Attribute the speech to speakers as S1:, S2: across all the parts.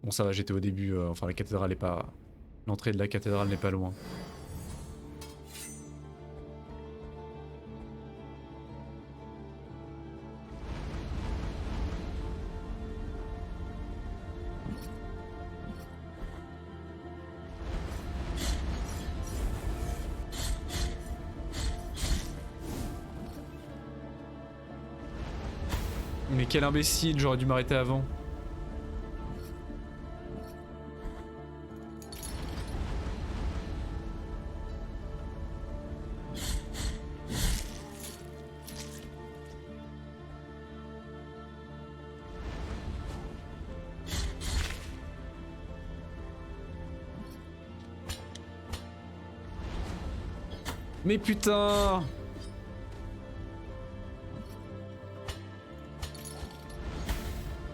S1: Bon ça va, j'étais au début, enfin la cathédrale est pas... L'entrée de la cathédrale n'est pas loin. Mais quel imbécile, j'aurais dû m'arrêter avant. Mais putain!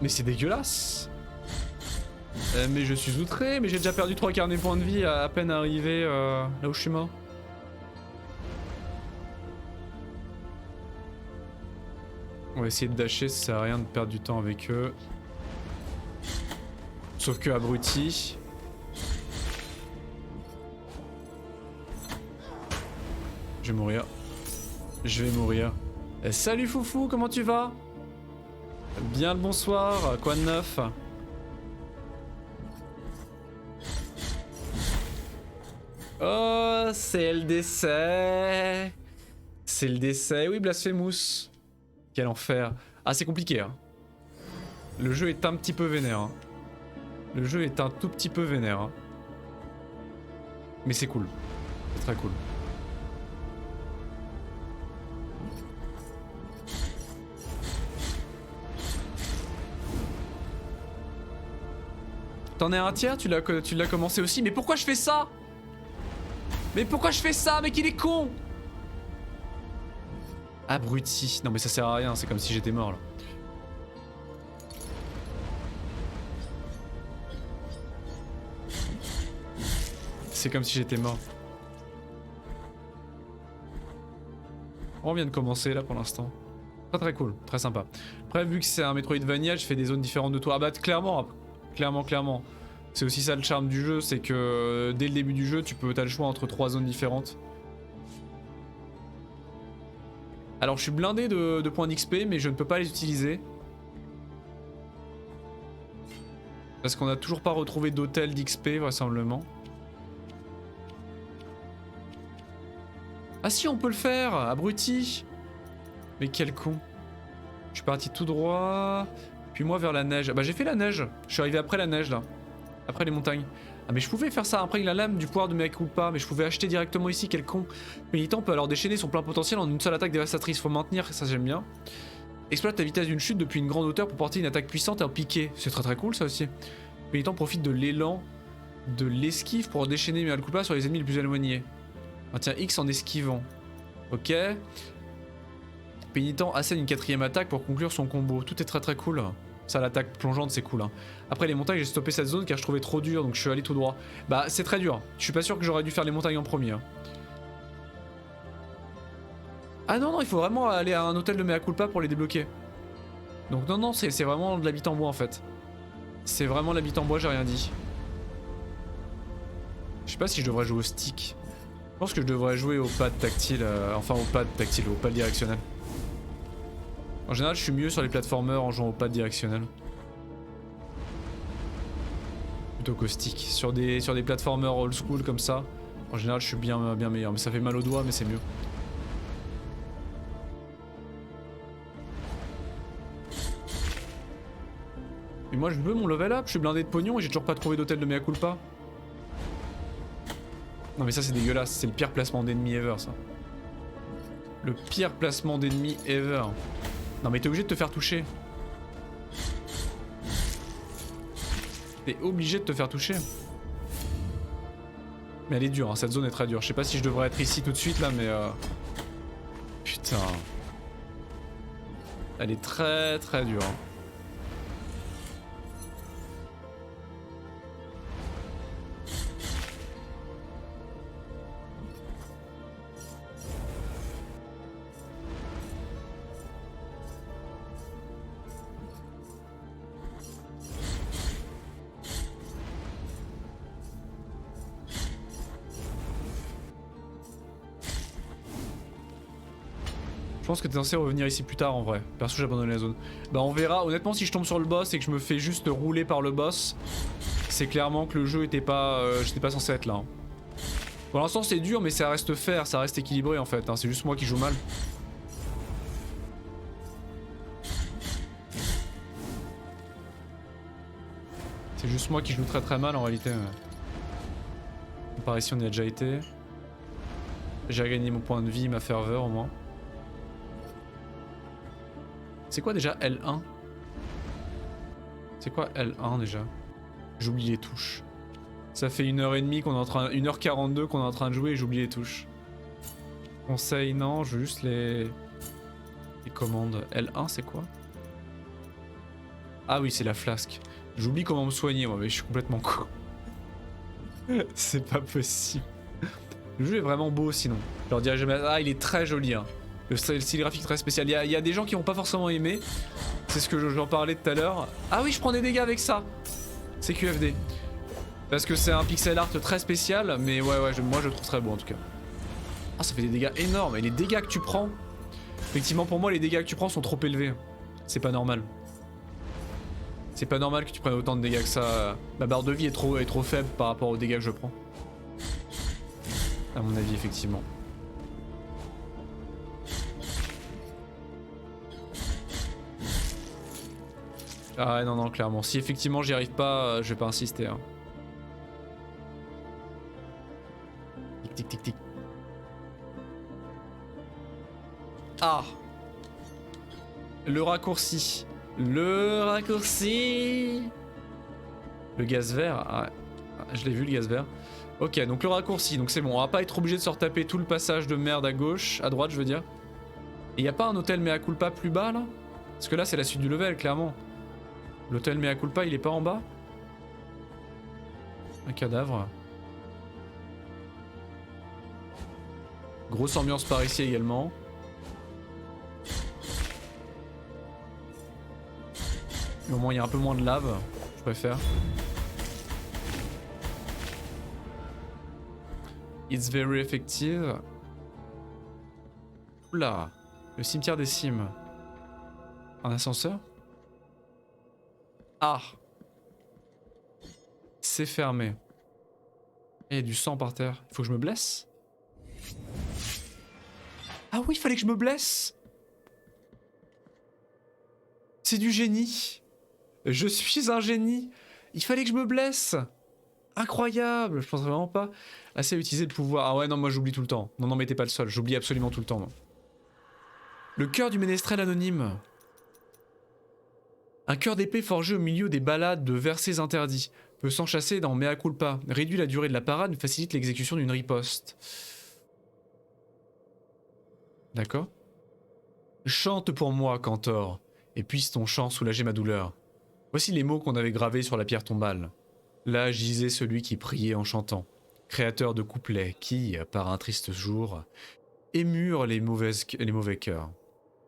S1: Mais c'est dégueulasse! Mais je suis outré, mais j'ai déjà perdu 3 quarts des points de vie à peine arrivé là où je suis mort. On va essayer de dasher, ça sert à rien de perdre du temps avec eux. Sauf que abruti. Je vais mourir. Je vais mourir. Salut Foufou, comment tu vas? Bien le bonsoir, quoi de neuf? Oh, c'est le décès. C'est le décès, oui Blasphemous. Quel enfer. Ah c'est compliqué hein. Le jeu est un petit peu vénère hein. Le jeu est un tout petit peu vénère hein. Mais c'est cool. C'est très cool. T'en es un tiers, tu l'as commencé aussi. Mais pourquoi je fais ça? Mais pourquoi je fais ça? Mais qu'il est con! Abruti. Non mais ça sert à rien, c'est comme si j'étais mort là. C'est comme si j'étais mort. On vient de commencer là pour l'instant. Très très cool, très sympa. Après vu que c'est un Metroidvania, je fais des zones différentes de toi. Ah bah clairement, clairement. C'est aussi ça le charme du jeu, c'est que dès le début du jeu, t'as le choix entre 3 zones différentes. Alors je suis blindé de points d'XP, mais je ne peux pas les utiliser. Parce qu'on n'a toujours pas retrouvé d'hôtel d'XP, vraisemblablement. Ah si, on peut le faire, abruti. Mais quel con. Je suis parti tout droit, puis moi vers la neige. Ah bah j'ai fait la neige, je suis arrivé après la neige là. Après les montagnes. Ah mais je pouvais faire ça, après la lame du pouvoir de mea culpa, mais je pouvais acheter directement ici, quel con. Pénitent peut alors déchaîner son plein potentiel en une seule attaque dévastatrice, faut maintenir, ça j'aime bien. Exploite la vitesse d'une chute depuis une grande hauteur pour porter une attaque puissante et en piqué, c'est très très cool ça aussi. Pénitent profite de l'élan de l'esquive pour déchaîner mea culpa sur les ennemis les plus éloignés. Maintient X en esquivant. Ok. Pénitent assène une 4ème attaque pour conclure son combo, tout est très très cool. Ça, l'attaque plongeante, c'est cool. Hein. Après les montagnes, j'ai stoppé cette zone car je trouvais trop dur, donc je suis allé tout droit. Bah, c'est très dur. Je suis pas sûr que j'aurais dû faire les montagnes en premier. Hein. Ah non, il faut vraiment aller à un hôtel de mea culpa pour les débloquer. Donc non, c'est vraiment de l'habit en bois en fait. C'est vraiment l'habit en bois, j'ai rien dit. Je sais pas si je devrais jouer au stick. Je pense que je devrais jouer au pad tactile, enfin au pad tactile, au pad directionnel. En général, je suis mieux sur les platformers en jouant au pad directionnel. Plutôt qu'au stick. Sur des platformers old school comme ça, en général, je suis bien meilleur. Mais ça fait mal aux doigts, mais c'est mieux. Et moi, je veux mon level up. Je suis blindé de pognon et j'ai toujours pas trouvé d'hôtel de mea culpa. Non, mais ça, c'est dégueulasse. C'est le pire placement d'ennemi ever, ça. Le pire placement d'ennemi ever. Non mais t'es obligé de te faire toucher. T'es obligé de te faire toucher. Mais elle est dure, hein, cette zone est très dure. Je sais pas si je devrais être ici tout de suite là, mais putain. Elle est très très dure. Hein. pense que t'es censé revenir ici plus tard en vrai. Perso j'abandonne la zone. Bah on verra, honnêtement si je tombe sur le boss et que je me fais juste rouler par le boss, c'est clairement que le jeu était pas... j'étais pas censé être là. Hein. Pour l'instant c'est dur mais ça reste fair, ça reste équilibré en fait, hein. C'est juste moi qui joue mal. C'est juste moi qui joue très très mal en réalité. Par ici on y a déjà été. J'ai regagné mon point de vie, ma ferveur au moins. C'est quoi déjà L1? C'est quoi L1 déjà? J'oublie les touches. Ça fait 1h30 qu'on est en train... 1h42 qu'on est en train de jouer et j'oublie les touches. Conseil, non, je veux juste les commandes. L1 c'est quoi? Ah oui c'est la flasque. J'oublie comment me soigner moi mais je suis complètement con. C'est pas possible. Le jeu est vraiment beau sinon. Je leur dirais jamais... Ah il est très joli hein. Le style graphique très spécial. Il y a des gens qui n'ont pas forcément aimé. C'est ce que j'en parlais tout à l'heure. Ah oui je prends des dégâts avec ça. C'est QFD. Parce que c'est un pixel art très spécial. Mais ouais moi je le trouve très beau en tout cas. Ah ça fait des dégâts énormes. Et les dégâts que tu prends... Effectivement pour moi les dégâts que tu prends sont trop élevés. C'est pas normal. C'est pas normal que tu prennes autant de dégâts que ça. Ma barre de vie est trop faible par rapport aux dégâts que je prends. À mon avis, effectivement. Ah ouais, non, clairement. Si effectivement j'y arrive pas, je vais pas insister. Hein. Tic, tic, tic, tic. Ah! Le raccourci. Le raccourci. Le gaz vert. Ah, je l'ai vu le gaz vert. Ok, donc le raccourci. Donc c'est bon, on va pas être obligé de se retaper tout le passage de merde à gauche, à droite je veux dire. Et y a pas un hôtel mea culpa plus bas là? Parce que là c'est la suite du level clairement. L'hôtel mea culpa il est pas en bas? Un cadavre. Grosse ambiance par ici également. Mais au moins il y a un peu moins de lave, je préfère. It's very effective. Oula, le cimetière des cimes. Un ascenseur? Ah! C'est fermé. Et il y a du sang par terre. Il faut que je me blesse? Ah oui, il fallait que je me blesse! C'est du génie! Je suis un génie! Il fallait que je me blesse! Incroyable! Je pense vraiment pas assez à utiliser le pouvoir. Ah ouais, non, moi j'oublie tout le temps. Non, mais t'es pas le seul. J'oublie absolument tout le temps. Moi. Le cœur du ménestrel anonyme. Un cœur d'épée forgé au milieu des balades de versets interdits. Peut s'enchasser dans Mea Culpa. Réduit la durée de la parade, mais facilite l'exécution d'une riposte. D'accord. Chante pour moi, Cantor, et puisse ton chant soulager ma douleur. Voici les mots qu'on avait gravés sur la pierre tombale. Là gisait celui qui priait en chantant, créateur de couplets qui, par un triste jour, émurent les mauvais cœurs.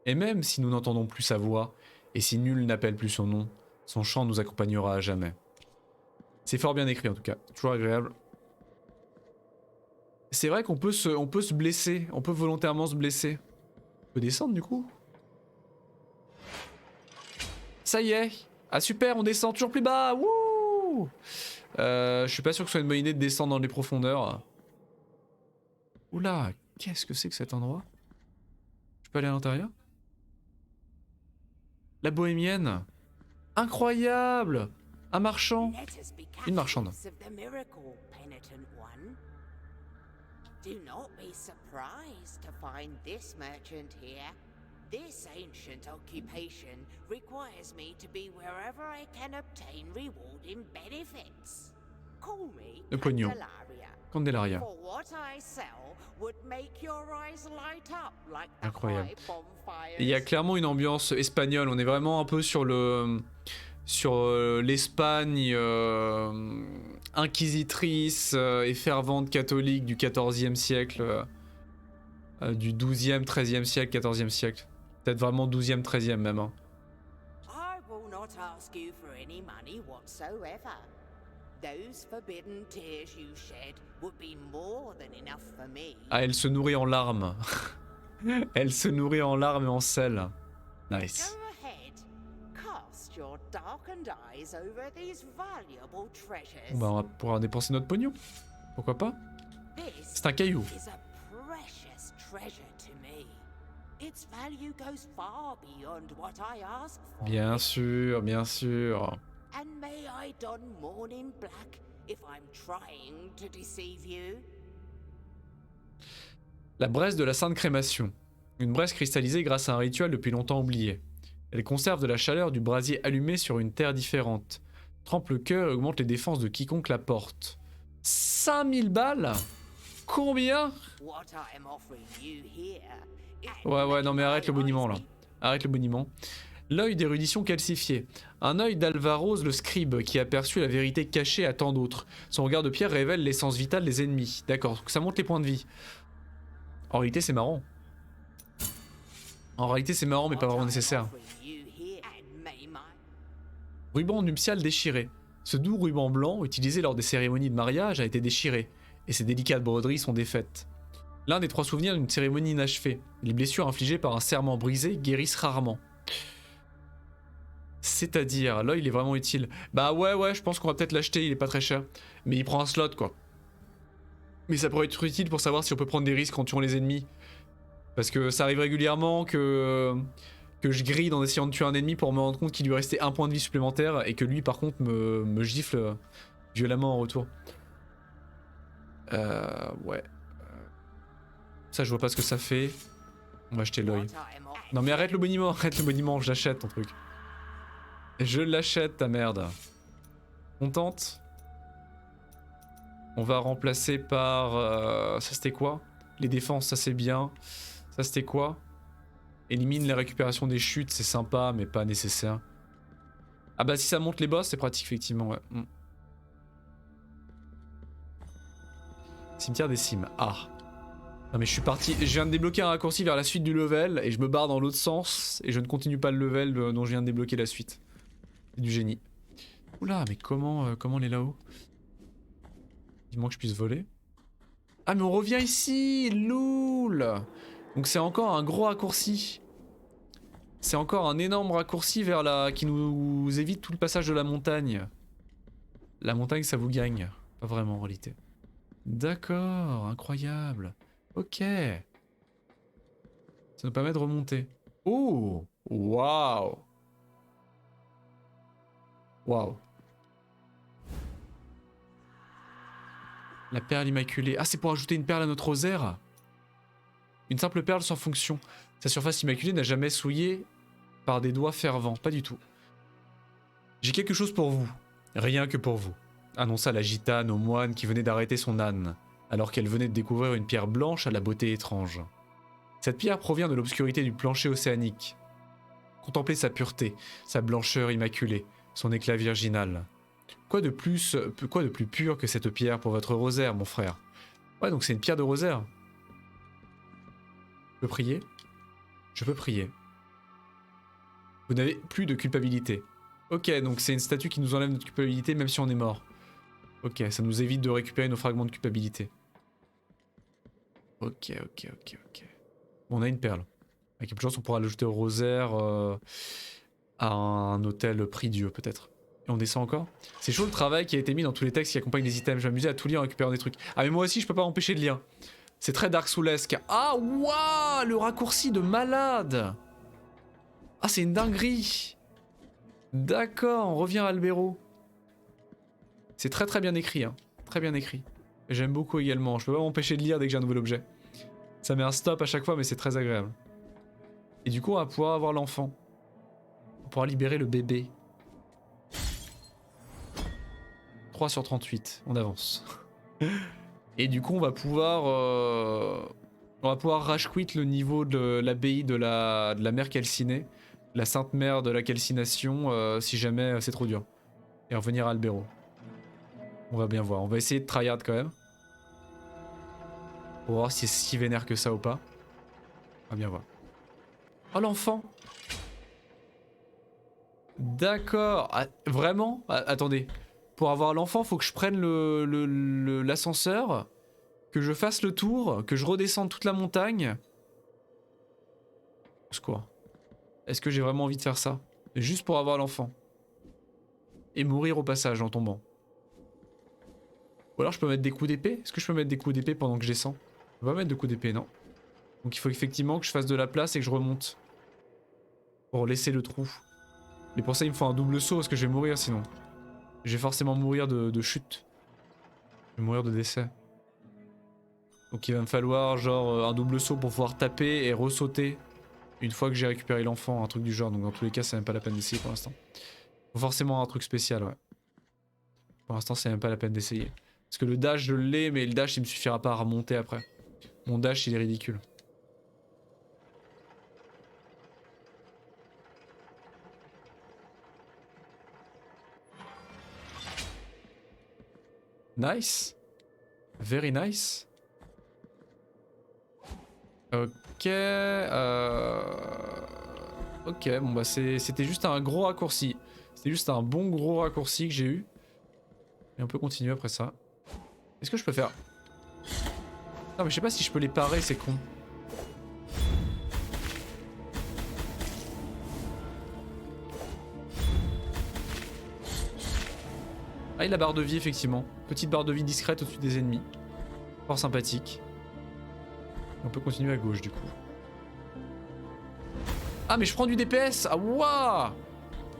S1: Et même si nous n'entendons plus sa voix, et si nul n'appelle plus son nom, son chant nous accompagnera à jamais. C'est fort bien écrit en tout cas, toujours agréable. C'est vrai qu'on peut se blesser, on peut volontairement se blesser. On peut descendre du coup. Ça y est. Ah super, on descend toujours plus bas. Wouh. Je suis pas sûr que ce soit une bonne idée de descendre dans les profondeurs. Oula, qu'est-ce que c'est que cet endroit? Je peux aller à l'intérieur? La bohémienne. Incroyable. Un marchand. Une marchande.
S2: Do not be surprised to find this merchant here. This ancient occupation requires me to be wherever I can obtain rewarding benefits. Call me
S1: Le pognon. Candelaria.
S2: For what I sell would make your eyes light up like the
S1: Incroyable.
S2: high bonfires.
S1: Il y a clairement une ambiance espagnole, on est vraiment un peu sur le... sur l'Espagne inquisitrice et fervente catholique du XIVe siècle, du XIIe, XIIIe siècle, XIVe siècle. Peut-être vraiment XIIe, XIIIe même. Hein.
S2: I will not ask you for any money whatsoever. Those forbidden tears you shed would be more than enough for me.
S1: Ah, elle se nourrit en larmes. Elle se nourrit en larmes et en sel. Nice.
S2: Go ahead. Cast your darkened eyes over these valuable treasures.
S1: Bon bah on va pouvoir dépenser notre pognon. Pourquoi pas?
S2: This
S1: C'est un caillou.
S2: is a precious treasure to me. Its value goes far beyond what I ask for.
S1: Bien sûr, bien sûr.
S2: And may I don mourning black if I'm trying to deceive you?
S1: La braise de la Sainte Crémation. Une braise cristallisée grâce à un rituel depuis longtemps oublié. Elle conserve de la chaleur du brasier allumé sur une terre différente. Trempe le cœur et augmente les défenses de quiconque la porte. 5000 balles? Combien?
S2: What I am offering you here.
S1: Ouais, non mais arrête le boniment là. Arrête le boniment. L'œil d'érudition calcifié. Un œil d'Alvaroz le scribe qui aperçut la vérité cachée à tant d'autres. Son regard de pierre révèle l'essence vitale des ennemis. D'accord, ça monte les points de vie. En réalité c'est marrant. En réalité c'est marrant mais pas vraiment nécessaire. Ruban nuptial déchiré. Ce doux ruban blanc utilisé lors des cérémonies de mariage a été déchiré, et ses délicates broderies sont défaites. L'un des 3 souvenirs d'une cérémonie inachevée. Les blessures infligées par un serment brisé guérissent rarement. C'est-à-dire, l'œil il est vraiment utile. Bah ouais, je pense qu'on va peut-être l'acheter, il est pas très cher. Mais il prend un slot quoi. Mais ça pourrait être utile pour savoir si on peut prendre des risques en tuant les ennemis. Parce que ça arrive régulièrement que je grille en essayant de tuer un ennemi pour me rendre compte qu'il lui restait un point de vie supplémentaire et que lui par contre me gifle violemment en retour. Ouais. Ça je vois pas ce que ça fait. On va acheter l'œil. Non mais arrête le boniment, je l'achète ton truc. Je l'achète ta merde. Contente? On va remplacer par... ça c'était quoi? Les défenses, ça c'est bien. Ça c'était quoi? Élimine la récupération des chutes, c'est sympa mais pas nécessaire. Ah bah si ça monte les boss c'est pratique effectivement ouais. Cimetière des cimes. Ah. Non mais je suis parti, je viens de débloquer un raccourci vers la suite du level et je me barre dans l'autre sens et je ne continue pas le level dont je viens de débloquer la suite. C'est du génie. Oula mais comment on est là-haut? Dis-moi que je puisse voler. Ah mais on revient ici, loul. Donc c'est encore un gros raccourci. C'est encore un énorme raccourci vers la... qui nous évite tout le passage de la montagne. La montagne ça vous gagne. Pas vraiment en réalité. D'accord, incroyable. Ok. Ça nous permet de remonter. Oh, waouh. Waouh. La perle immaculée. Ah, c'est pour ajouter une perle à notre rosaire? Une simple perle sans fonction. Sa surface immaculée n'a jamais souillé par des doigts fervents. Pas du tout. J'ai quelque chose pour vous. Rien que pour vous. Annonça la gitane au moine qui venait d'arrêter son âne, alors qu'elle venait de découvrir une pierre blanche à la beauté étrange. Cette pierre provient de l'obscurité du plancher océanique. Contemplez sa pureté, sa blancheur immaculée, son éclat virginal. Quoi de plus pur que cette pierre pour votre rosaire, mon frère? Ouais, donc c'est une pierre de rosaire. Je peux prier? Je peux prier. Vous n'avez plus de culpabilité. Ok, donc c'est une statue qui nous enlève notre culpabilité même si on est mort. Ok, ça nous évite de récupérer nos fragments de culpabilité. Ok. Bon, on a une perle. Avec quelque chose, on pourra l'ajouter au rosaire à un hôtel prie-dieu peut-être. Et on descend encore. C'est chaud le travail qui a été mis dans tous les textes qui accompagnent les items. Je vais m'amuser à tout lire en récupérant des trucs. Ah mais moi aussi je peux pas m'empêcher de lire. C'est très Dark Soulesque. Ah waouh, le raccourci de malade. Ah c'est une dinguerie. D'accord, on revient à Albero. C'est très bien écrit, hein. Très bien écrit. J'aime beaucoup également. Je peux pas m'empêcher de lire dès que j'ai un nouvel objet. Ça met un stop à chaque fois, mais c'est très agréable. Et du coup, on va pouvoir avoir l'enfant. On pourra libérer le bébé. 3 sur 38, on avance. Et du coup, on va pouvoir rage quit le niveau de l'abbaye de la mère calcinée. La sainte mère de la calcination, si jamais c'est trop dur. Et revenir à Albero. On va bien voir. On va essayer de tryhard quand même. Pour voir si c'est si vénère que ça ou pas. On va bien voir. Oh l'enfant! D'accord. Ah, vraiment? Ah, attendez. Pour avoir l'enfant, faut que je prenne l'ascenseur, que je fasse le tour, que je redescende toute la montagne, Au secours. Est-ce que j'ai vraiment envie de faire ça? Juste pour avoir l'enfant. Et mourir au passage en tombant. Ou alors je peux mettre des coups d'épée? Est-ce que je peux mettre des coups d'épée pendant que je descends? Je peux pas mettre de coups d'épée, non. Donc il faut effectivement que je fasse de la place et que je remonte. Pour laisser le trou. Mais pour ça il me faut un double saut parce que je vais mourir sinon. Je vais forcément mourir de chute. Je vais mourir de décès. Donc il va me falloir genre un double saut pour pouvoir taper et ressauter. Une fois que j'ai récupéré l'enfant, un truc du genre. Donc dans tous les cas c'est même pas la peine d'essayer pour l'instant. Faut forcément un truc spécial, ouais. Pour l'instant c'est même pas la peine d'essayer. Parce que le dash je l'ai mais le dash il me suffira pas à remonter après. Mon dash il est ridicule. Nice. Very nice. Ok. Ok, bon bah c'était juste un gros raccourci. C'était juste un bon gros raccourci que j'ai eu. Et on peut continuer après ça. Est-ce que je peux faire... Non mais je sais pas si je peux les parer, c'est con. Ah, il a la barre de vie effectivement. Petite barre de vie discrète au-dessus des ennemis. Fort sympathique. On peut continuer à gauche du coup. Ah mais je prends du DPS. Ah waouh.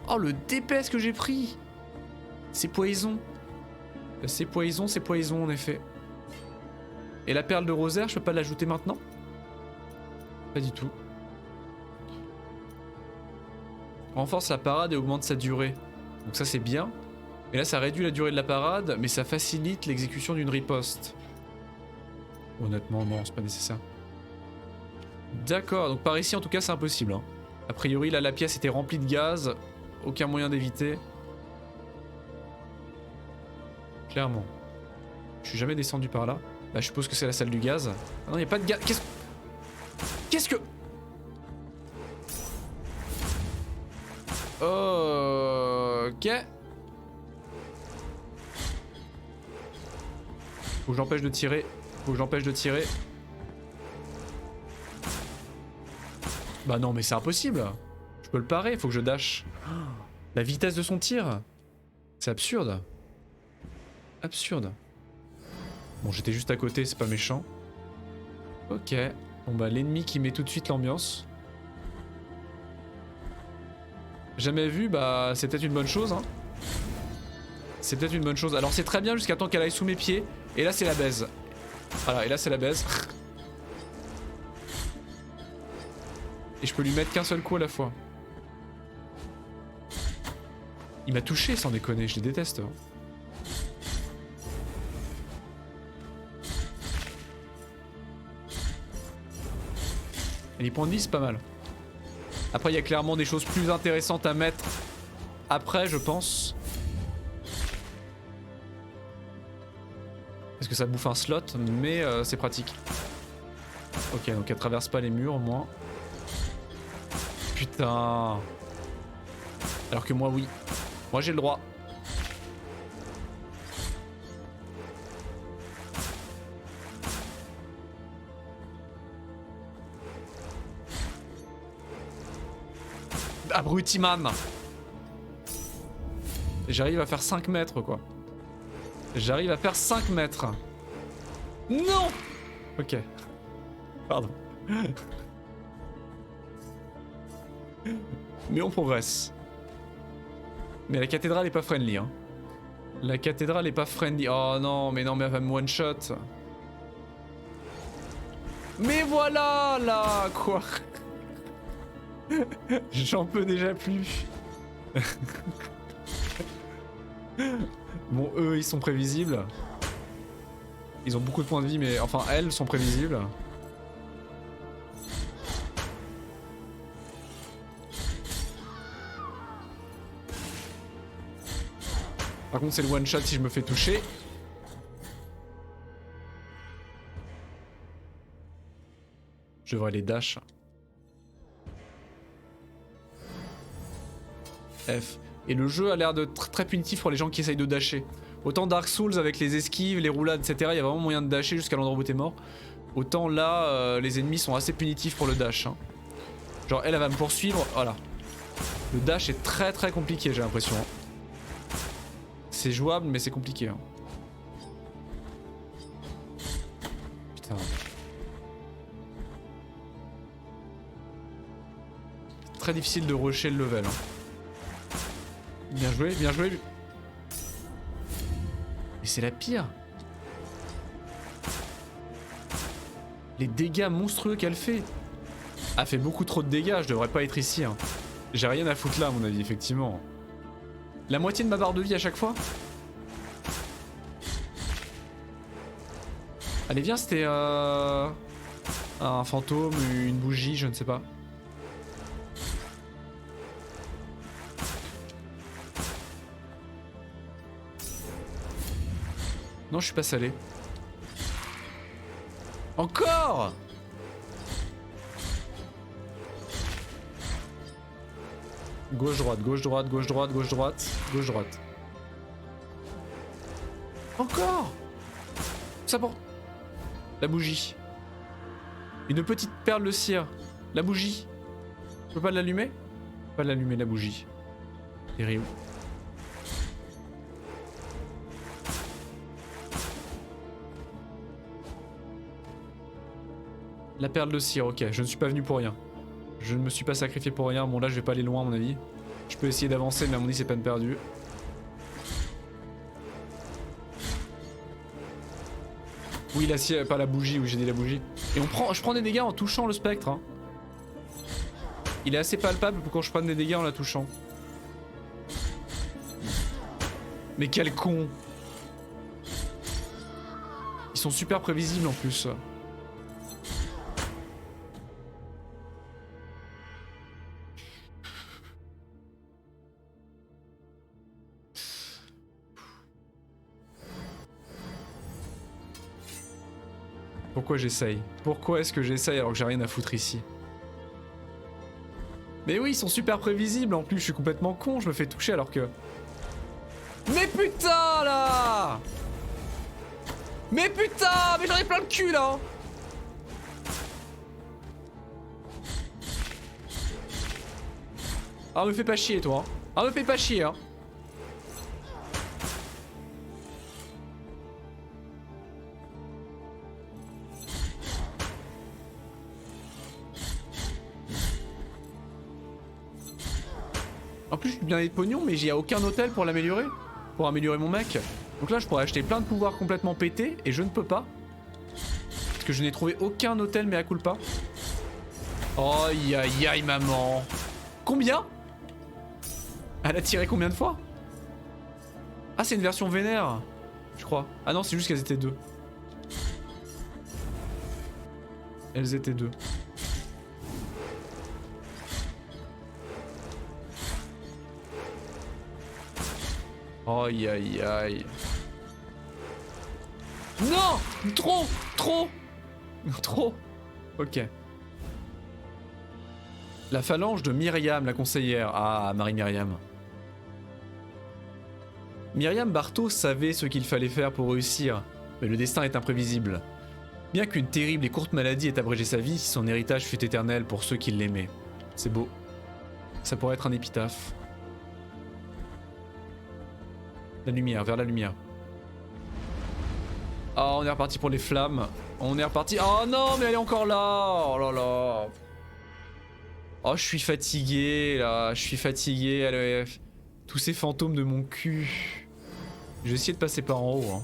S1: Oh le DPS que j'ai pris. C'est poison. C'est poison en effet. Et la perle de rosaire, je peux pas l'ajouter maintenant? Pas du tout. Renforce la parade et augmente sa durée. Donc ça c'est bien. Et là ça réduit la durée de la parade, mais ça facilite l'exécution d'une riposte. Honnêtement non, c'est pas nécessaire. D'accord, donc par ici en tout cas c'est impossible. Hein. A priori là la pièce était remplie de gaz. Aucun moyen d'éviter. Clairement. Je suis jamais descendu par là. Bah je suppose que c'est la salle du gaz. Ah non, y a pas de gaz. Qu'est-ce que... Ok. Faut que j'empêche de tirer. Faut que j'empêche de tirer. Bah non mais c'est impossible. Je peux le parer, faut que je dash. La vitesse de son tir. C'est absurde. Absurde. Bon j'étais juste à côté, c'est pas méchant. Ok. Bon bah l'ennemi qui met tout de suite l'ambiance. Jamais vu, bah c'est peut-être une bonne chose hein. C'est peut-être une bonne chose. Alors c'est très bien jusqu'à temps qu'elle aille sous mes pieds. Et là c'est la baise. Voilà, et là c'est la baise. Et je peux lui mettre qu'un seul coup à la fois. Il m'a touché sans déconner, je les déteste. Et les points de vie c'est pas mal. Après il y a clairement des choses plus intéressantes à mettre après je pense. Parce que ça bouffe un slot mais c'est pratique. Ok donc elle traverse pas les murs au moins. Putain. Alors que moi oui. Moi j'ai le droit. Abruti man. J'arrive à faire 5 mètres quoi. J'arrive à faire 5 mètres. Non. Ok. Pardon. Mais on progresse. Mais la cathédrale est pas friendly hein. La cathédrale est pas friendly. Oh non mais elle va me one shot. Mais voilà là quoi. J'en peux déjà plus. Bon eux ils sont prévisibles. Ils ont beaucoup de points de vie mais enfin elles sont prévisibles. Par contre c'est le one shot si je me fais toucher. Je devrais les dash. F. Et le jeu a l'air de très punitif pour les gens qui essayent de dasher. Autant Dark Souls avec les esquives, les roulades, etc. Il y a vraiment moyen de dasher jusqu'à l'endroit où t'es mort. Autant là, les ennemis sont assez punitifs pour le dash. Hein. Genre elle va me poursuivre, voilà. Le dash est très très compliqué j'ai l'impression. C'est jouable mais c'est compliqué. Hein. Putain. Très difficile de rusher le level. Hein. Bien joué, bien joué. Mais c'est la pire. Les dégâts monstrueux qu'elle fait. Elle fait beaucoup trop de dégâts, je devrais pas être ici. Hein. J'ai rien à foutre là à mon avis, effectivement. La moitié de ma barre de vie à chaque fois. Allez viens, c'était un fantôme, une bougie, je ne sais pas. Non, je suis pas salé. Encore! Gauche droite, gauche droite, gauche droite, gauche droite, gauche droite. Encore! Ça pour... La bougie. Une petite perle de cire. La bougie. Je peux pas l'allumer? Je peux pas l'allumer la bougie. Terrible. La perle de cire, ok, je ne suis pas venu pour rien. Je ne me suis pas sacrifié pour rien, bon là je vais pas aller loin à mon avis. Je peux essayer d'avancer mais à mon avis c'est peine perdue. Oui la cire, pas la bougie, oui j'ai dit la bougie. Et je prends des dégâts en touchant le spectre. Hein. Il est assez palpable pour quand je prenne des dégâts en la touchant. Mais quel con! Ils sont super prévisibles en plus. Pourquoi j'essaye? Pourquoi est-ce que j'essaye alors que j'ai rien à foutre ici? Mais oui, ils sont super prévisibles en plus, je suis complètement con, je me fais toucher alors que... Mais putain là! Mais putain! Mais j'en ai plein le cul là! Ah me fais pas chier toi. Ah me fais pas chier hein. En plus je suis bien des pognon mais j'ai aucun hôtel pour l'améliorer. Pour améliorer mon mec. Donc là je pourrais acheter plein de pouvoirs complètement pétés et je ne peux pas. Parce que je n'ai trouvé aucun hôtel mais à culpa. Aïe aïe aïe maman. Combien? Elle a tiré combien de fois? Ah c'est une version vénère. Je crois. Ah non c'est juste qu'elles étaient deux. Elles étaient deux. Aïe aïe aïe. Non! Trop! Trop! Trop! Ok. La phalange de Myriam, la conseillère. Ah, Marie-Myriam. Myriam Bartho savait ce qu'il fallait faire pour réussir, mais le destin est imprévisible. Bien qu'une terrible et courte maladie ait abrégé sa vie, son héritage fut éternel pour ceux qui l'aimaient. C'est beau. Ça pourrait être un épitaphe. La lumière, vers la lumière. Oh, on est reparti pour les flammes. On est reparti. Oh non, mais elle est encore là. Oh là là. Oh, je suis fatigué là. Je suis fatigué. Allez. Tous ces fantômes de mon cul. Je vais essayer de passer par en haut. Hein.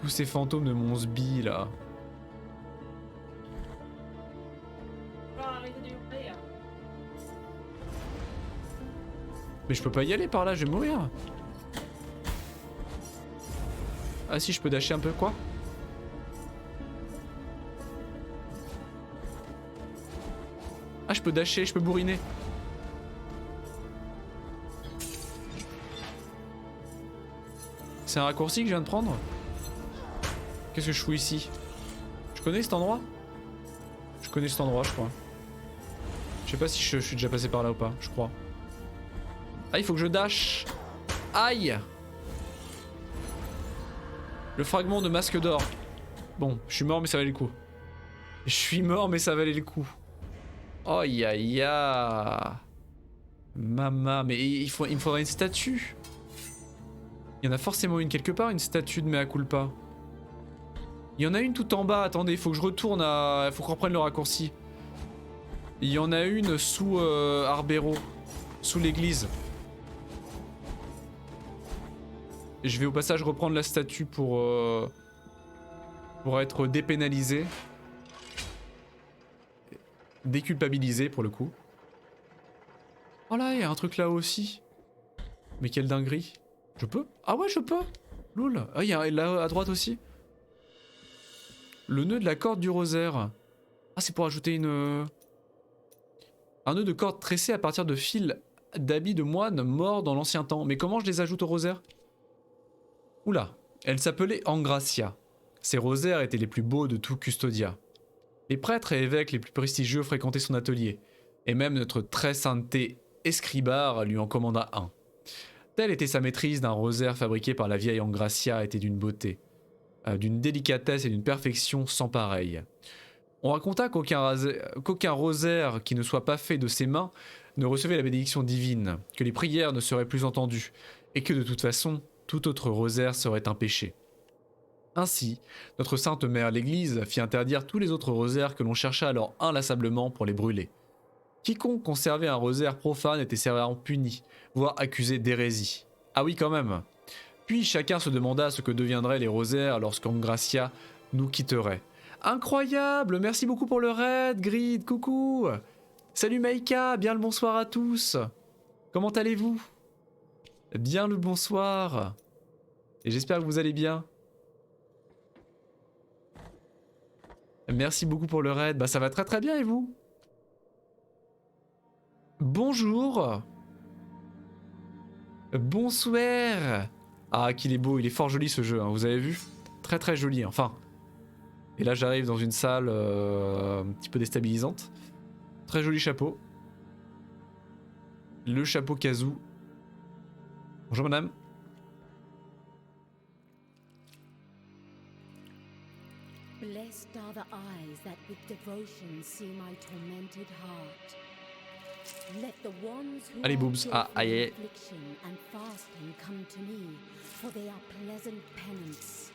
S1: Tous ces fantômes de mon sbi là. Mais je peux pas y aller par là, je vais mourir. Ah si, je peux dasher un peu, quoi? Ah, je peux dasher, je peux bourriner. C'est un raccourci que je viens de prendre? Qu'est-ce que je fous ici? Je connais cet endroit? Je connais cet endroit, je crois. Je sais pas si je suis déjà passé par là ou pas, je crois. Ah, il faut que je dash. Aïe! Le fragment de masque d'or. Bon, je suis mort mais ça valait le coup. Je suis mort mais ça valait le coup. Oh ya ya. Mama, mais il me faudrait une statue. Il y en a forcément une quelque part, une statue de Mea Culpa. Il y en a une tout en bas, attendez, il faut que je retourne à... faut qu'on reprenne le raccourci. Il y en a une sous Arbero, sous l'église. Je vais au passage reprendre la statue pour être dépénalisé. Déculpabilisé pour le coup. Oh là, il y a un truc là aussi. Mais quelle dinguerie. Je peux? Ah ouais, je peux. Loul. Ah, il y a là à droite aussi. Le nœud de la corde du rosaire. Ah, c'est pour ajouter une... Un nœud de corde tressé à partir de fils d'habits de moine morts dans l'ancien temps. Mais comment je les ajoute au rosaire? Oula. Elle s'appelait Angracia. Ses rosaires étaient les plus beaux de tout Custodia. Les prêtres et évêques les plus prestigieux fréquentaient son atelier. Et même notre très sainteté Escribar lui en commanda un. Telle était sa maîtrise d'un rosaire fabriqué par la vieille Angracia était d'une beauté, d'une délicatesse et d'une perfection sans pareille. On raconta qu'aucun rosaire qui ne soit pas fait de ses mains ne recevait la bénédiction divine, que les prières ne seraient plus entendues, et que de toute façon, tout autre rosaire serait un péché. Ainsi, notre sainte mère l'Église fit interdire tous les autres rosaires que l'on chercha alors inlassablement pour les brûler. Quiconque conservait un rosaire profane était sévèrement puni, voire accusé d'hérésie. Ah oui, quand même. Puis chacun se demanda ce que deviendraient les rosaires lorsqu'Angracia nous quitterait. Incroyable! Merci beaucoup pour le raid, Grid, coucou! Salut Maïka, bien le bonsoir à tous! Comment allez-vous? Bien le bonsoir! Et j'espère que vous allez bien. Merci beaucoup pour le raid, bah ça va très très bien et vous? Bonjour. Bonsoir. Ah qu'il est beau, il est fort joli ce jeu, hein, vous avez vu? Très très joli, enfin. Et là j'arrive dans une salle un petit peu déstabilisante. Très joli chapeau. Le chapeau Kazoo. Bonjour madame.
S3: Blessed are the eyes that with devotion see my tormented heart. Let the ones who
S1: Allez boobs, ah aïe.
S3: affliction and fasting come to me, for they are pleasant penance.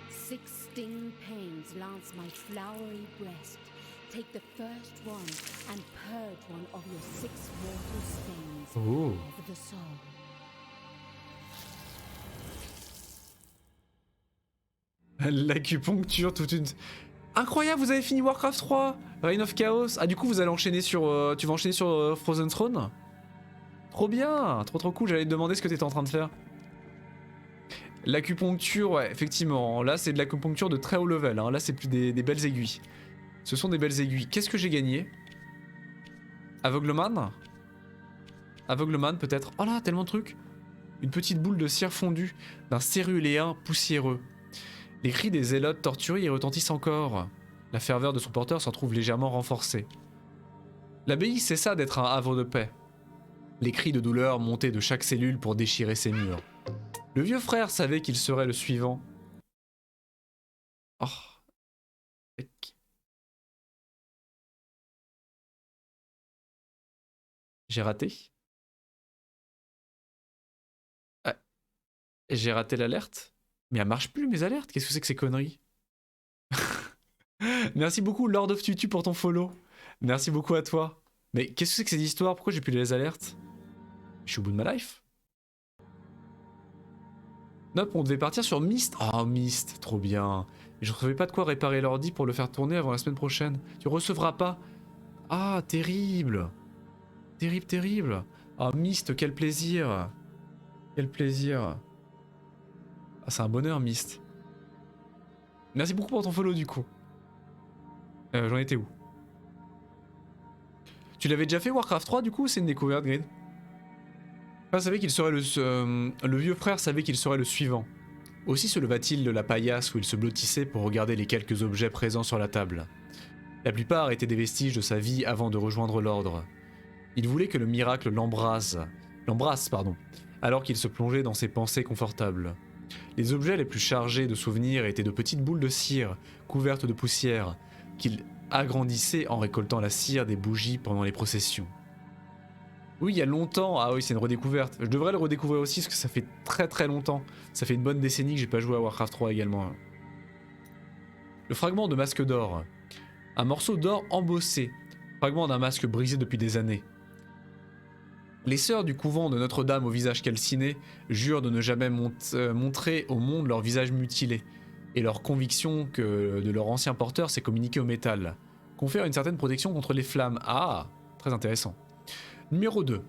S3: 6 sting pains lance my flowery breast. Take the first one and purge one of your 6 mortal stains of the soul.
S1: L'acupuncture, toute une... Incroyable, vous avez fini Warcraft 3, Reign of Chaos. Ah du coup vous allez enchaîner sur... tu vas enchaîner sur Frozen Throne? Trop bien, trop cool, j'allais te demander ce que t'étais en train de faire. L'acupuncture, ouais, effectivement, là c'est de l'acupuncture de très haut level, hein. Là c'est plus des belles aiguilles. Ce sont des belles aiguilles. Qu'est-ce que j'ai gagné? Aveugleman? Aveugleman peut-être. Oh là, tellement de trucs. Une petite boule de cire fondue d'un céruléen poussiéreux. Les cris des zélotes torturés y retentissent encore. La ferveur de son porteur s'en trouve légèrement renforcée. L'abbaye cessa d'être un havre de paix. Les cris de douleur montaient de chaque cellule pour déchirer ses murs. Le vieux frère savait qu'il serait le suivant. Oh. J'ai raté. Ah. J'ai raté l'alerte. Mais elle marche plus mes alertes, qu'est-ce que c'est que ces conneries? Merci beaucoup Lord of Tutu pour ton follow. Merci beaucoup à toi. Mais qu'est-ce que c'est que ces histoires? Pourquoi j'ai plus les alertes? Je suis au bout de ma life. Nope, on devait partir sur Myst. Oh Myst, trop bien. Mais je ne recevais pas de quoi réparer l'ordi pour le faire tourner avant la semaine prochaine. Tu recevras pas. Ah, terrible. Terrible, terrible. Ah Myst, quel plaisir. Quel plaisir. Ah, c'est un bonheur, Myst. Merci beaucoup pour ton follow, du coup. J'en étais où? Tu l'avais déjà fait, Warcraft 3, du coup, ou c'est une découverte, Grid? Savait qu'il serait le vieux frère savait qu'il serait le suivant. Aussi se leva-t-il de la paillasse où il se blottissait pour regarder les quelques objets présents sur la table. La plupart étaient des vestiges de sa vie avant de rejoindre l'ordre. Il voulait que le miracle l'embrasse, alors qu'il se plongeait dans ses pensées confortables. Les objets les plus chargés de souvenirs étaient de petites boules de cire, couvertes de poussière, qu'il agrandissait en récoltant la cire des bougies pendant les processions. Oui, il y a longtemps. Ah oui, c'est une redécouverte. Je devrais le redécouvrir aussi parce que ça fait très très longtemps. Ça fait une bonne décennie que j'ai pas joué à Warcraft 3 également. Le fragment de masque d'or. Un morceau d'or embossé. Fragment d'un masque brisé depuis des années. Les sœurs du couvent de Notre-Dame au visage calciné jurent de ne jamais montrer au monde leur visage mutilé et leur conviction que de leur ancien porteur s'est communiqué au métal. Confère une certaine protection contre les flammes. Ah, très intéressant. Numéro 2.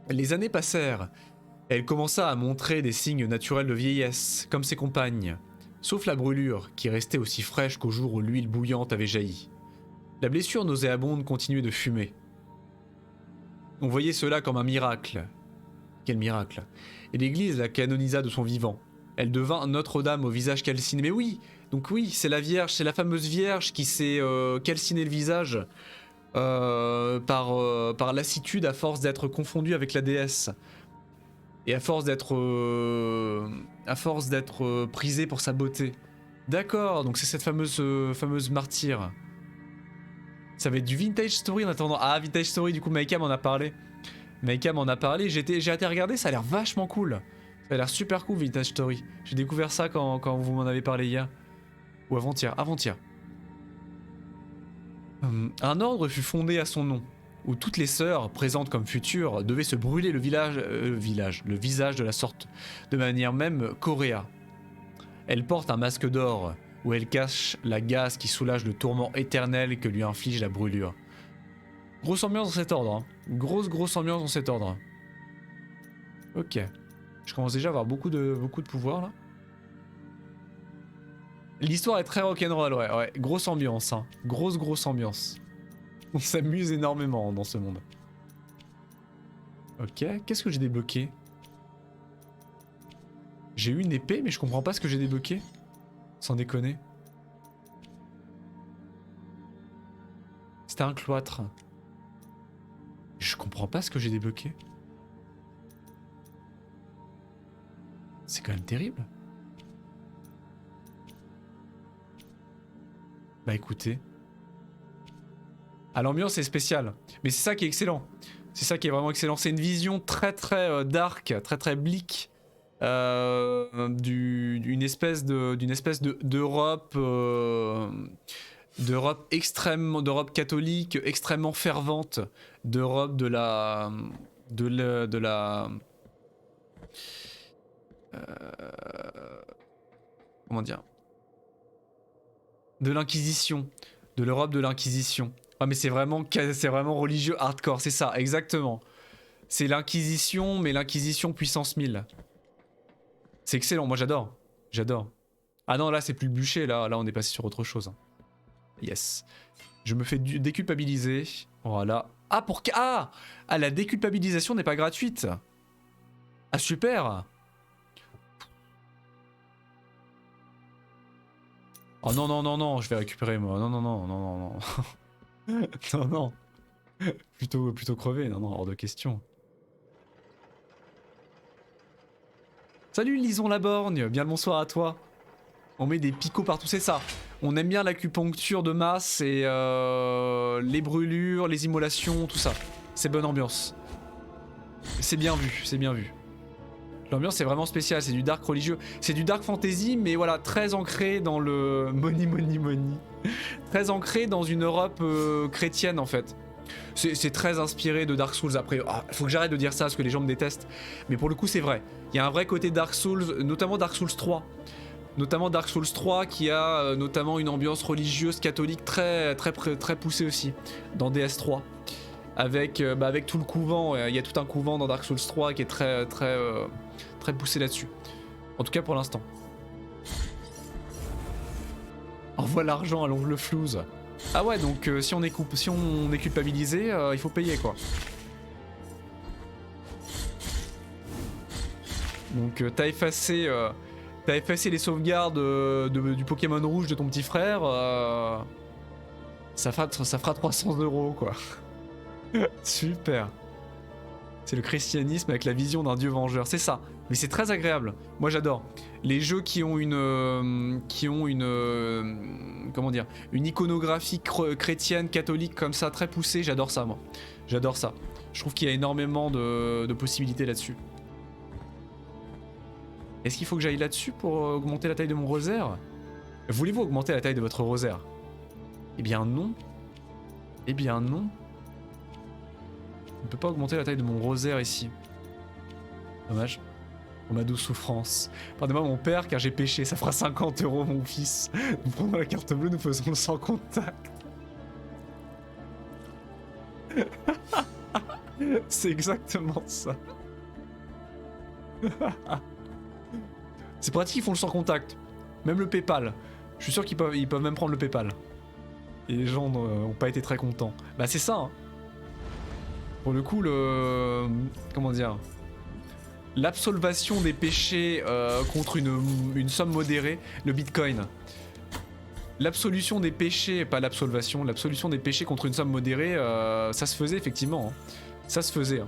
S1: Les années passèrent. Elle commença à montrer des signes naturels de vieillesse, comme ses compagnes, sauf la brûlure, qui restait aussi fraîche qu'au jour où l'huile bouillante avait jailli. La blessure nauséabonde continuait de fumer. On voyait cela comme un miracle. Quel miracle. Et l'Église la canonisa de son vivant. Elle devint Notre-Dame au visage calciné. Mais oui, donc oui, c'est la Vierge, c'est la fameuse Vierge qui s'est calciné le visage par lassitude à force d'être confondue avec la déesse. Et à force d'être prisée pour sa beauté. D'accord, donc c'est cette fameuse martyre. Ça va être du Vintage Story en attendant. Ah, Vintage Story, du coup, Maïka m'en a parlé. J'ai été regarder, ça a l'air vachement cool. Ça a l'air super cool, Vintage Story. J'ai découvert ça quand vous m'en avez parlé hier. Ou avant-hier. Un ordre fut fondé à son nom, où toutes les sœurs, présentes comme futures, devaient se brûler le visage de la sorte, de manière même coréa. Elle porte un masque d'or, où elle cache la gaze qui soulage le tourment éternel que lui inflige la brûlure. Grosse ambiance dans cet ordre, hein. Grosse ambiance dans cet ordre. Ok. Je commence déjà à avoir beaucoup de pouvoir là. L'histoire est très rock'n'roll, ouais. Grosse ambiance, hein. Grosse ambiance. On s'amuse énormément dans ce monde. Ok, qu'est-ce que j'ai débloqué? J'ai eu une épée, mais je comprends pas ce que j'ai débloqué. Sans déconner. C'était un cloître. Je comprends pas ce que j'ai débloqué. C'est quand même terrible. Bah écoutez. Ah, l'ambiance est spéciale. Mais c'est ça qui est excellent. C'est ça qui est vraiment excellent. C'est une vision très dark, très bleak. D'une espèce d'Europe d'Europe catholique extrêmement fervente, d'Europe de la comment dire, de l'Inquisition, de l'Europe de l'Inquisition. Ah mais c'est vraiment religieux hardcore, c'est ça, exactement. C'est l'Inquisition, mais l'Inquisition puissance 1000. C'est excellent, moi j'adore. Ah non, là c'est plus le bûcher, là on est passé sur autre chose. Yes. Je me fais déculpabiliser. Voilà. Ah, la déculpabilisation n'est pas gratuite. Ah super. Oh non, je vais récupérer moi. Non. Non. Plutôt crever, non, hors de question. Salut Lison Laborgne, bien le bonsoir à toi. On met des picots partout, c'est ça. On aime bien l'acupuncture de masse et les brûlures, les immolations, tout ça. C'est bonne ambiance. C'est bien vu. L'ambiance est vraiment spéciale, c'est du dark religieux. C'est du dark fantasy, mais voilà, très ancré dans le money. Très ancré dans une Europe chrétienne en fait. C'est très inspiré de Dark Souls. Après, faut que j'arrête de dire ça parce que les gens me détestent. Mais pour le coup, c'est vrai. Il y a un vrai côté Dark Souls, notamment Dark Souls 3. Notamment Dark Souls 3 qui a notamment une ambiance religieuse catholique très poussée aussi dans DS3. Avec tout le couvent, il y a tout un couvent dans Dark Souls 3 qui est très poussé là-dessus. En tout cas pour l'instant. Envoie l'argent à l'ongle flouze. Ah ouais, donc si on est culpabilisé, il faut payer quoi. Donc t'as effacé les sauvegardes du Pokémon rouge de ton petit frère. Ça fera 300 € quoi. Super. C'est le christianisme avec la vision d'un dieu vengeur, c'est ça. Mais c'est très agréable. Moi j'adore. Les jeux qui ont comment dire, une iconographie chrétienne, catholique comme ça, très poussée, j'adore ça moi. J'adore ça. Je trouve qu'il y a énormément de possibilités là-dessus. Est-ce qu'il faut que j'aille là-dessus pour augmenter la taille de mon rosaire? Voulez-vous augmenter la taille de votre rosaire? Eh bien non. Eh bien non. On ne peut pas augmenter la taille de mon rosaire ici. Dommage. Pour ma douce souffrance. Pardonnez-moi mon père car j'ai péché. Ça fera 50 € mon fils. Nous prenons la carte bleue, nous faisons le sans contact. C'est exactement ça. C'est pratique, ils font le sans contact. Même le PayPal. Je suis sûr qu'ils peuvent même prendre le PayPal. Et les gens n'ont pas été très contents. Bah c'est ça. Hein. Pour le coup, comment dire, l'absolvation des péchés contre une somme modérée, le Bitcoin. L'absolution des péchés, pas l'absolvation, l'absolution des péchés contre une somme modérée, ça se faisait effectivement. Hein. Ça se faisait. Hein.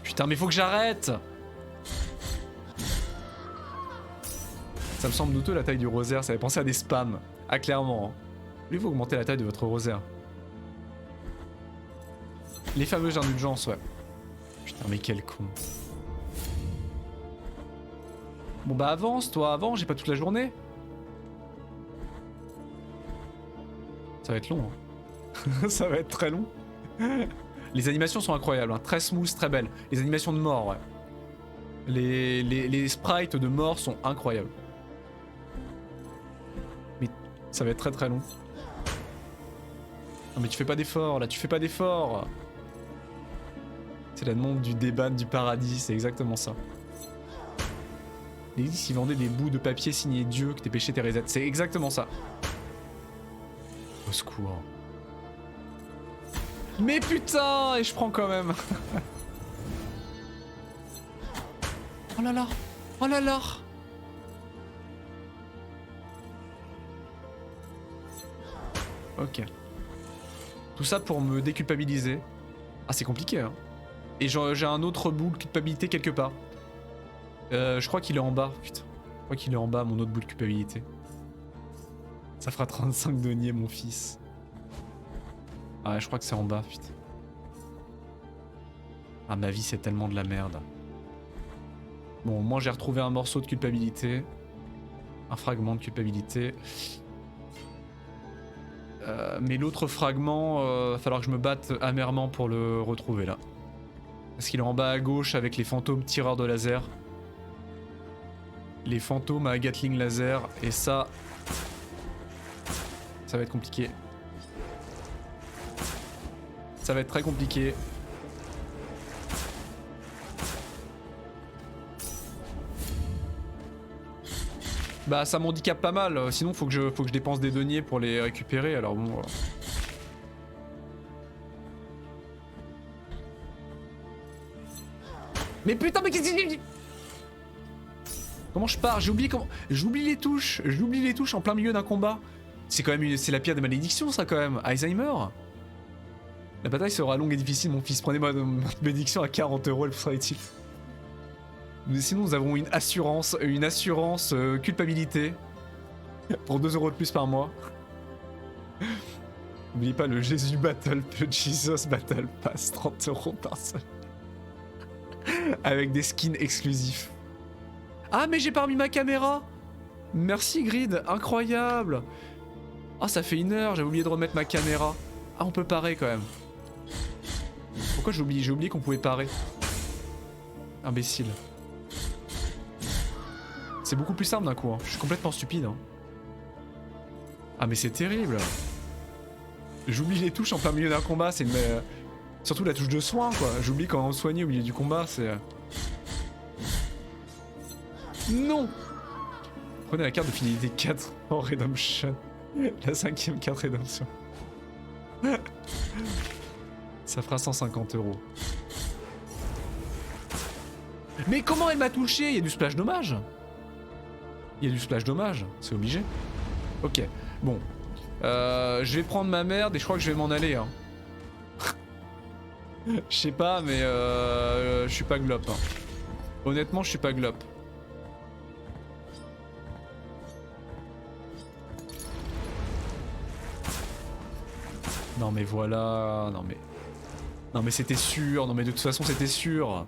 S1: Putain, mais faut que j'arrête! Ça me semble douteux la taille du rosaire, ça fait penser à des spams. Ah clairement. Hein. Voulez-vous augmenter la taille de votre rosaire? Les fameuses indulgences, ouais. Putain mais quel con. Bon bah avance toi, avance, j'ai pas toute la journée. Ça va être long. Hein. Ça va être très long. Les animations sont incroyables, hein. Très smooth, très belles. Les animations de mort, ouais. Les sprites de mort sont incroyables. Mais ça va être très très long. Non mais tu fais pas d'effort là, tu fais pas d'effort. C'est la demande du débat du paradis, c'est exactement ça. L'église qui vendait des bouts de papier signés Dieu, que tes péchés tes reset, c'est exactement ça. Au secours. Mais putain, et je prends quand même. Oh là là, oh là là. Ok. Tout ça pour me déculpabiliser. Ah c'est compliqué hein. Et j'ai un autre bout de culpabilité quelque part. Je crois qu'il est en bas, putain. Je crois qu'il est en bas mon autre bout de culpabilité. Ça fera 35 deniers mon fils. Ah je crois que c'est en bas, putain. Ah ma vie c'est tellement de la merde. Bon moi j'ai retrouvé un morceau de culpabilité. Un fragment de culpabilité. Mais l'autre fragment, va falloir que je me batte amèrement pour le retrouver là. Parce qu'il est en bas à gauche avec les fantômes tireurs de laser. Les fantômes à Gatling laser. Et ça... ça va être compliqué. Ça va être très compliqué. Bah ça m'handicape pas mal, sinon faut que je dépense des deniers pour les récupérer, alors bon... Mais putain mais qu'est-ce que... Comment je pars? J'ai oublié comment... J'oublie les touches en plein milieu d'un combat. C'est quand même c'est la pire des malédictions ça quand même, Alzheimer. La bataille sera longue et difficile mon fils, prenez ma malédiction à 40 €, elle sera utile. Mais sinon nous avons une assurance culpabilité pour 2 € de plus par mois. N'oubliez pas le Jesus Battle Pass, 30 € par semaine. Avec des skins exclusifs. Ah mais j'ai pas remis ma caméra. Merci Grid, incroyable. Ah ça fait 1 heure, j'avais oublié de remettre ma caméra. Ah on peut parer quand même. Pourquoi j'ai oublié qu'on pouvait parer. Imbécile. C'est beaucoup plus simple d'un coup, hein. Je suis complètement stupide. Hein. Ah mais c'est terrible. J'oublie les touches en plein milieu d'un combat, c'est une... surtout la touche de soin quoi. J'oublie quand on soigne au milieu du combat, c'est... Non. Prenez la carte de fidélité 4 en Redemption. La 5ème carte Redemption. Ça fera 150 €. Mais comment elle m'a touché? Il y a du splash dommage. Il y a du splash dommage, c'est obligé. Ok, bon. Je vais prendre ma merde et je crois que je vais m'en aller. Hein. Je sais pas, mais je suis pas glop. Hein. Honnêtement, je suis pas glop. Non mais voilà, non mais c'était sûr, non mais de toute façon c'était sûr.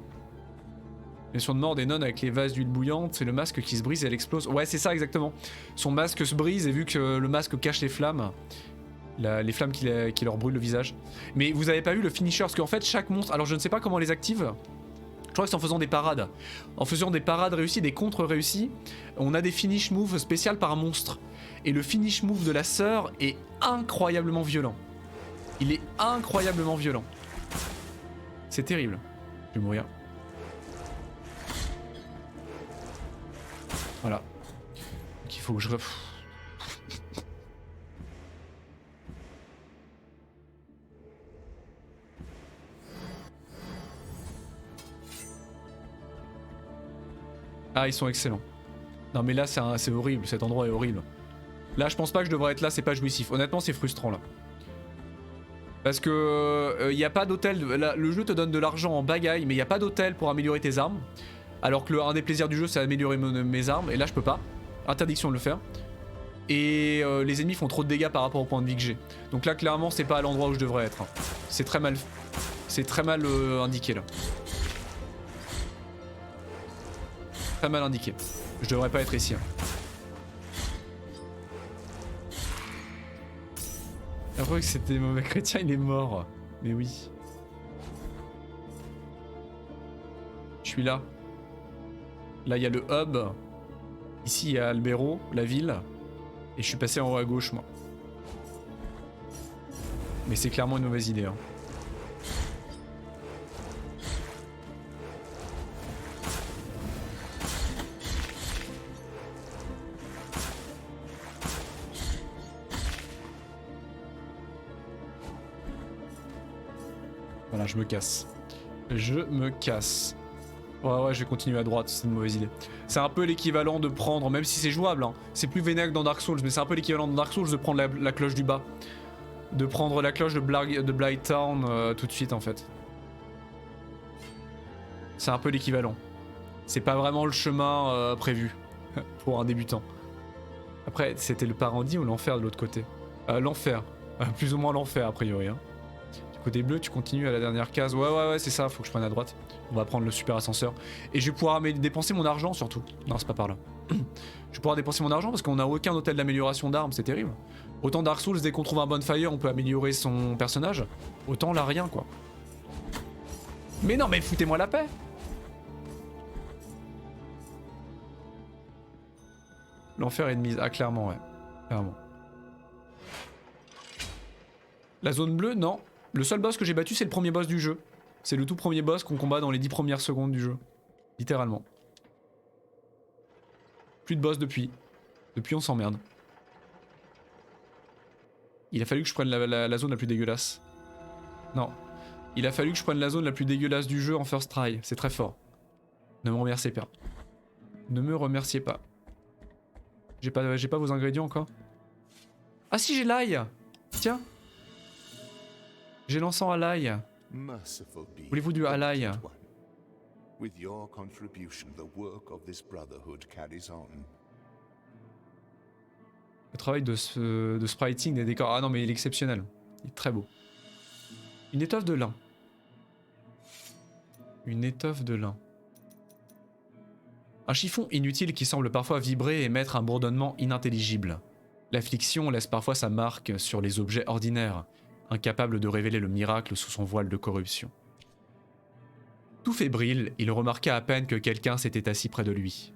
S1: Mission de mort des nonnes avec les vases d'huile bouillante, c'est le masque qui se brise et elle explose. Ouais c'est ça exactement. Son masque se brise et vu que le masque cache les flammes, les flammes qui leur brûlent le visage. Mais vous avez pas vu le finisher, parce qu'en fait chaque monstre, alors je ne sais pas comment on les active. Je crois que c'est en faisant des parades. En faisant des parades réussies, des contres réussis, on a des finish moves spéciales par monstre. Et le finish move de la sœur est incroyablement violent. Il est incroyablement violent. C'est terrible. Je vais mourir. Voilà. Donc il faut que je... Ah, ils sont excellents. Non mais là c'est horrible, cet endroit est horrible. Là je pense pas que je devrais être là, c'est pas jouissif. Honnêtement c'est frustrant là. Parce que y a pas d'hôtel, le jeu te donne de l'argent en bagaille, mais il n'y a pas d'hôtel pour améliorer tes armes. Alors que un des plaisirs du jeu c'est améliorer mes armes, et là je peux pas. Interdiction de le faire. Et les ennemis font trop de dégâts par rapport au point de vie que j'ai. Donc là clairement c'est pas à l'endroit où je devrais être. Hein. C'est très mal indiqué là. Très mal indiqué. Je devrais pas être ici. Hein. Après que c'était mauvais chrétien, il est mort. Mais oui. Je suis là. Là, il y a le hub. Ici, il y a Albero, la ville. Et je suis passé en haut à gauche, moi. Mais c'est clairement une mauvaise idée. Hein. Voilà, je me casse. Je me casse. Ouais, je vais continuer à droite, c'est une mauvaise idée. C'est un peu l'équivalent de prendre, même si c'est jouable, hein, c'est plus vénère que dans Dark Souls, mais c'est un peu l'équivalent de Dark Souls de prendre la cloche du bas. De prendre la cloche de Blighttown tout de suite en fait. C'est un peu l'équivalent. C'est pas vraiment le chemin prévu pour un débutant. Après, c'était le paradis ou l'enfer de l'autre côté? L'enfer. Plus ou moins l'enfer a priori. Hein. Côté bleu, tu continues à la dernière case. Ouais, c'est ça, faut que je prenne à droite. On va prendre le super ascenseur. Et je vais pouvoir dépenser mon argent surtout. Non, c'est pas par là. Je vais pouvoir dépenser mon argent parce qu'on n'a aucun hôtel d'amélioration d'armes, c'est terrible. Autant Dark Souls, dès qu'on trouve un bonfire, on peut améliorer son personnage. Autant là, rien quoi. Mais non, mais foutez-moi la paix. L'enfer est de mise. Ah, clairement, ouais. Clairement. La zone bleue, non. Le seul boss que j'ai battu, c'est le premier boss du jeu. C'est le tout premier boss qu'on combat dans les 10 premières secondes du jeu. Littéralement. Plus de boss depuis. Depuis, on s'emmerde. Il a fallu que je prenne la zone la plus dégueulasse. Non. Il a fallu que je prenne la zone la plus dégueulasse du jeu en first try. C'est très fort. Ne me remerciez pas. Ne me remerciez pas. J'ai pas vos ingrédients encore. Ah si, j'ai l'ail. Tiens. J'ai l'encens à l'ail. Voulez-vous du à l'ail?
S4: With your contribution, the work of this brotherhood carries on.
S1: Le travail de spriting des décors. Ah non, mais il est exceptionnel. Il est très beau. Une étoffe de lin. Une étoffe de lin. Un chiffon inutile qui semble parfois vibrer et émettre un bourdonnement inintelligible. L'affliction laisse parfois sa marque sur les objets ordinaires, incapable de révéler le miracle sous son voile de corruption. Tout fébrile, il remarqua à peine que quelqu'un s'était assis près de lui.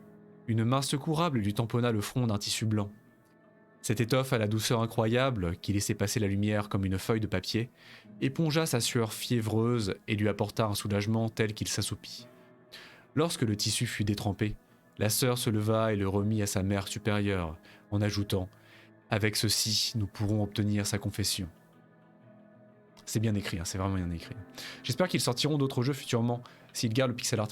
S1: Une main secourable lui tamponna le front d'un tissu blanc. Cette étoffe à la douceur incroyable, qui laissait passer la lumière comme une feuille de papier, épongea sa sueur fiévreuse et lui apporta un soulagement tel qu'il s'assoupit. Lorsque le tissu fut détrempé, la sœur se leva et le remit à sa mère supérieure, en ajoutant « Avec ceci, nous pourrons obtenir sa confession ». C'est bien écrit, hein, c'est vraiment bien écrit. J'espère qu'ils sortiront d'autres jeux futurement, s'ils gardent le pixel art.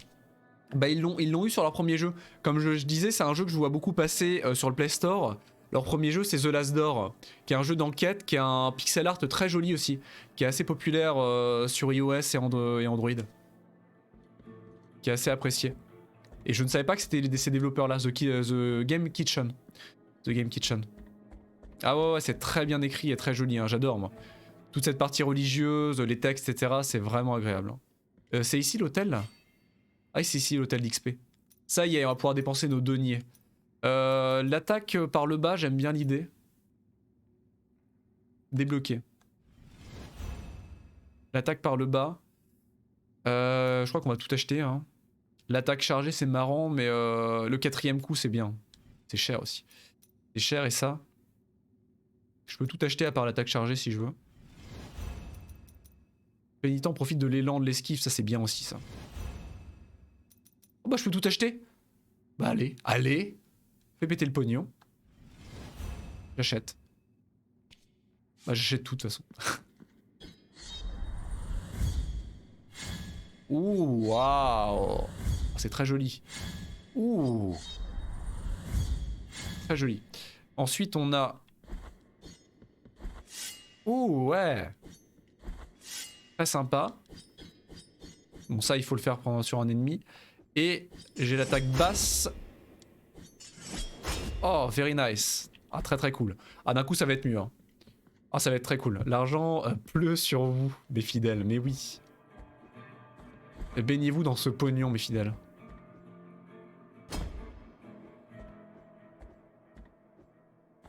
S1: Bah ils l'ont eu sur leur premier jeu. Comme je disais, c'est un jeu que je vois beaucoup passer sur le Play Store. Leur premier jeu, c'est The Last Door, qui est un jeu d'enquête, qui est un pixel art très joli aussi, qui est assez populaire sur iOS et Android. Qui est assez apprécié. Et je ne savais pas que c'était ces développeurs-là, The Game Kitchen. The Game Kitchen. Ah ouais, c'est très bien écrit et très joli, hein, j'adore moi. Toute cette partie religieuse, les textes, etc., c'est vraiment agréable. C'est ici l'hôtel là? Ah, c'est ici l'hôtel d'XP. Ça y est, on va pouvoir dépenser nos deniers. L'attaque par le bas, j'aime bien l'idée. Débloquer. L'attaque par le bas. Je crois qu'on va tout acheter. Hein. L'attaque chargée, c'est marrant, mais le 4e coup, c'est bien. C'est cher aussi. C'est cher et ça. Je peux tout acheter à part l'attaque chargée si je veux. Pénitent profite de l'élan de l'esquive, ça c'est bien aussi ça. Oh bah je peux tout acheter. Bah allez, allez. Fais péter le pognon. J'achète. Bah j'achète tout de toute façon. Ouh, waouh. C'est très joli. Ouh. Très joli. Ensuite on a... Ouh, ouais. Très sympa. Bon ça il faut le faire sur un ennemi. Et j'ai l'attaque basse. Oh, very nice. Ah, très très cool. Ah, d'un coup ça va être mieux. Hein. Ah, ça va être très cool. L'argent pleut sur vous, mes fidèles. Mais oui. Baignez-vous dans ce pognon, mes fidèles.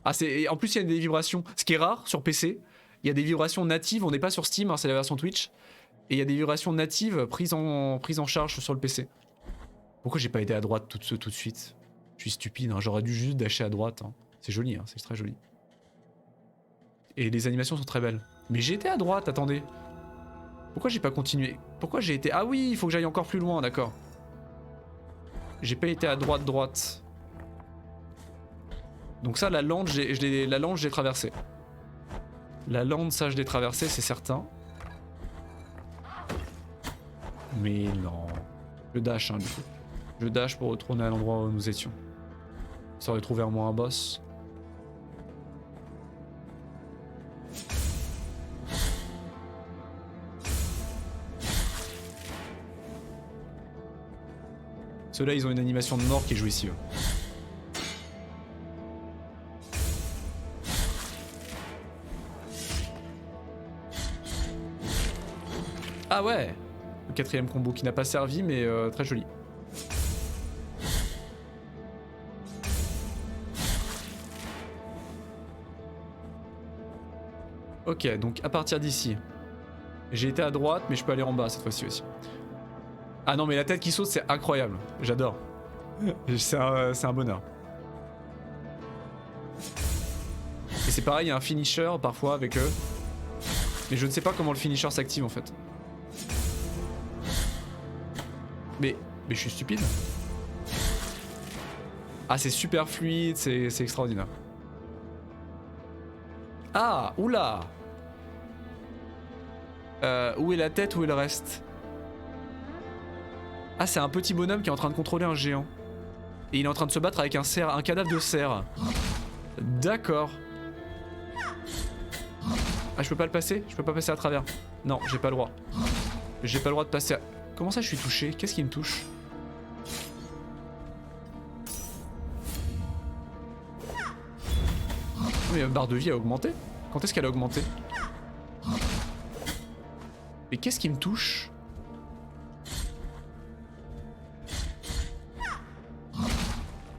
S1: Ah, c'est... En plus il y a des vibrations. Ce qui est rare sur PC. Il y a des vibrations natives. On n'est pas sur Steam, hein, c'est la version Twitch. Et il y a des vibrations natives prises en charge sur le PC. Pourquoi j'ai pas été à droite tout de suite? Je suis stupide, hein. J'aurais dû juste dasher à droite. Hein. C'est joli, hein. C'est très joli. Et les animations sont très belles. Mais j'ai été à droite, attendez. Pourquoi j'ai pas continué? Pourquoi j'ai été... Ah oui, il faut que j'aille encore plus loin, d'accord. J'ai pas été à droite. Donc ça, la lande, j'ai traversé. La lande, ça, je l'ai traversé, c'est certain. Mais non. Je dash, hein, du coup. Je dash pour retourner à l'endroit où nous étions. Ça aurait trouvé à moi un boss. Ceux-là, ils ont une animation de mort qui est jouissive. Ah ouais! Le 4e combo qui n'a pas servi, mais très joli. Ok, donc à partir d'ici, j'ai été à droite, mais je peux aller en bas cette fois-ci aussi. Ah non, mais la tête qui saute, c'est incroyable. J'adore. C'est un bonheur. Et c'est pareil, il y a un finisher parfois avec eux. Mais je ne sais pas comment le finisher s'active en fait. Mais je suis stupide. Ah, c'est super fluide, c'est extraordinaire. Ah, oula. Où est la tête, où est le reste? Ah, c'est un petit bonhomme qui est en train de contrôler un géant. Et il est en train de se battre avec un cadavre de cerf. D'accord. Ah, je peux pas le passer? Je peux pas passer à travers? Non, j'ai pas le droit. J'ai pas le droit de passer à... Comment ça je suis touché? Qu'est-ce qui me touche? Mais ma barre de vie a augmenté? Quand est-ce qu'elle a augmenté? Mais qu'est-ce qui me touche?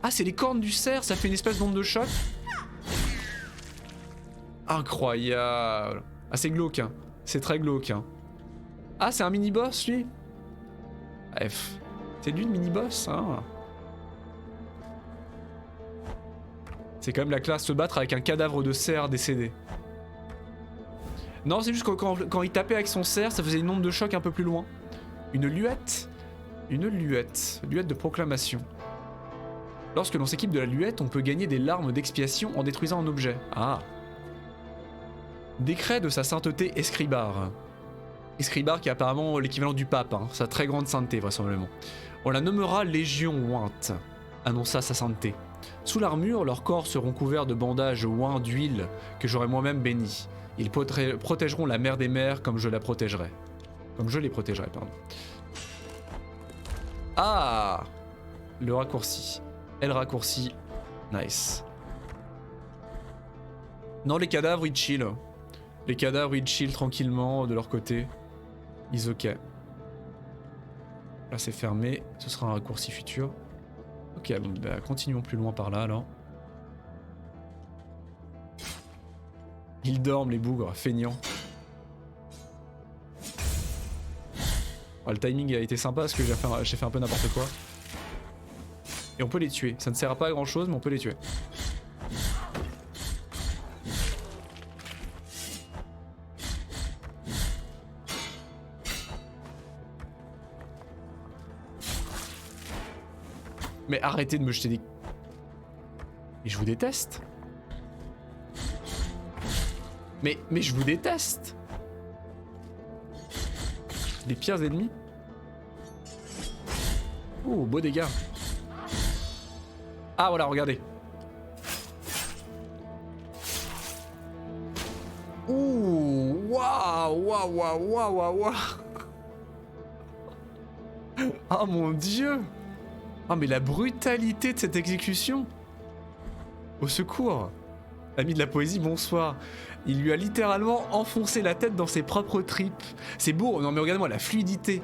S1: Ah, c'est les cornes du cerf, ça fait une espèce d'onde de choc. Incroyable. Ah, c'est glauque, hein. C'est très glauque, hein. Ah, c'est un mini-boss, lui. Bref. C'est lui le mini-boss, hein. C'est quand même la classe se battre avec un cadavre de cerf décédé. Non, c'est juste que quand il tapait avec son cerf, ça faisait une onde de choc un peu plus loin. Une luette. Une luette. Luette de proclamation. Lorsque l'on s'équipe de la luette, on peut gagner des larmes d'expiation en détruisant un objet. Ah. Décret de sa sainteté Escribar. Escribar qui est apparemment l'équivalent du pape, hein, sa très grande sainteté vraisemblablement. On la nommera Légion Ointe, annonça sa sainteté. Sous l'armure, leurs corps seront couverts de bandages oints d'huile que j'aurai moi-même bénis. Ils protégeront la mère des mers comme je la protégerai. Comme je les protégerai, pardon. Ah! Le raccourci. Elle raccourci. Nice. Non, les cadavres, ils chill. Les cadavres, ils chill tranquillement de leur côté. Ils ok. Là, c'est fermé. Ce sera un raccourci futur. Ok, bon, bah, continuons plus loin par là, alors. Ils dorment, les bougres, feignants. Oh, le timing a été sympa parce que j'ai fait un peu n'importe quoi. Et on peut les tuer. Ça ne sert à pas à grand chose, mais on peut les tuer. Mais arrêtez de me jeter des... Mais je vous déteste. Mais je vous déteste. Les pires ennemis. Oh, beau dégâts. Ah voilà, regardez. Ouh, waouh, waouh, waouh, waouh, waouh. Oh mon dieu. Oh mais la brutalité de cette exécution. Au secours. Ami de la poésie, bonsoir. Il lui a littéralement enfoncé la tête dans ses propres tripes. C'est beau, non mais regarde-moi, la fluidité.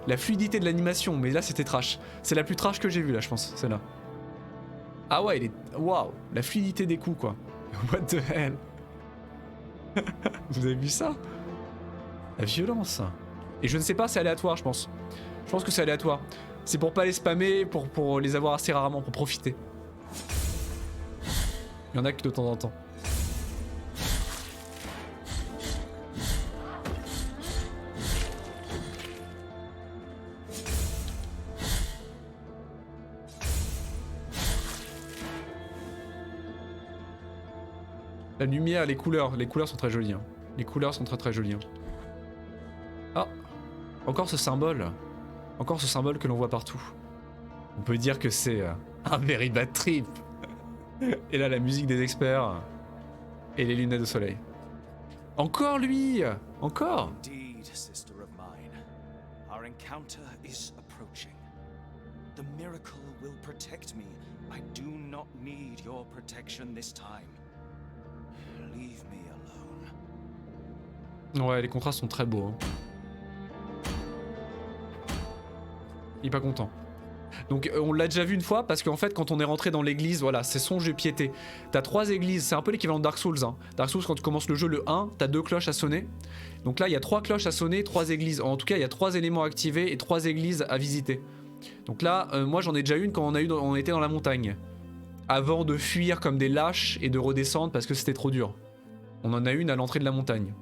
S1: La fluidité de l'animation, mais là c'était trash. C'est la plus trash que j'ai vue là, je pense, celle-là. Ah ouais, il est... Waouh, la fluidité des coups, quoi. What the hell. Vous avez vu ça? La violence. Et je ne sais pas, c'est aléatoire, je pense. Je pense que c'est aléatoire. C'est pour pas les spammer, pour les avoir assez rarement, pour profiter. Il y en a que de temps en temps. La lumière, les couleurs sont très jolies. Hein. Les couleurs sont très jolies. Hein. Ah, encore ce symbole. Encore ce symbole que l'on voit partout. On peut dire que c'est un very bad trip. Et là, la musique des experts. Et les lunettes de soleil. Encore lui! Encore!
S5: Indeed, sister of mine. Our encounter is approaching. The miracle will protect me. I do not need your protection this time. Leave me alone.
S1: Ouais, les contrastes sont très beaux. Hein. Il est pas content. Donc on l'a déjà vu une fois parce qu'en fait quand on est rentré dans l'église, voilà, c'est songe de piété. T'as 3 églises, c'est un peu l'équivalent de Dark Souls. Hein. Dark Souls quand tu commences le jeu le 1, t'as 2 cloches à sonner. Donc là il y a 3 cloches à sonner, 3 églises. En tout cas il y a 3 éléments activés et 3 églises à visiter. Donc là moi j'en ai déjà une quand on était dans la montagne. Avant de fuir comme des lâches et de redescendre parce que c'était trop dur. On en a une à l'entrée de la montagne.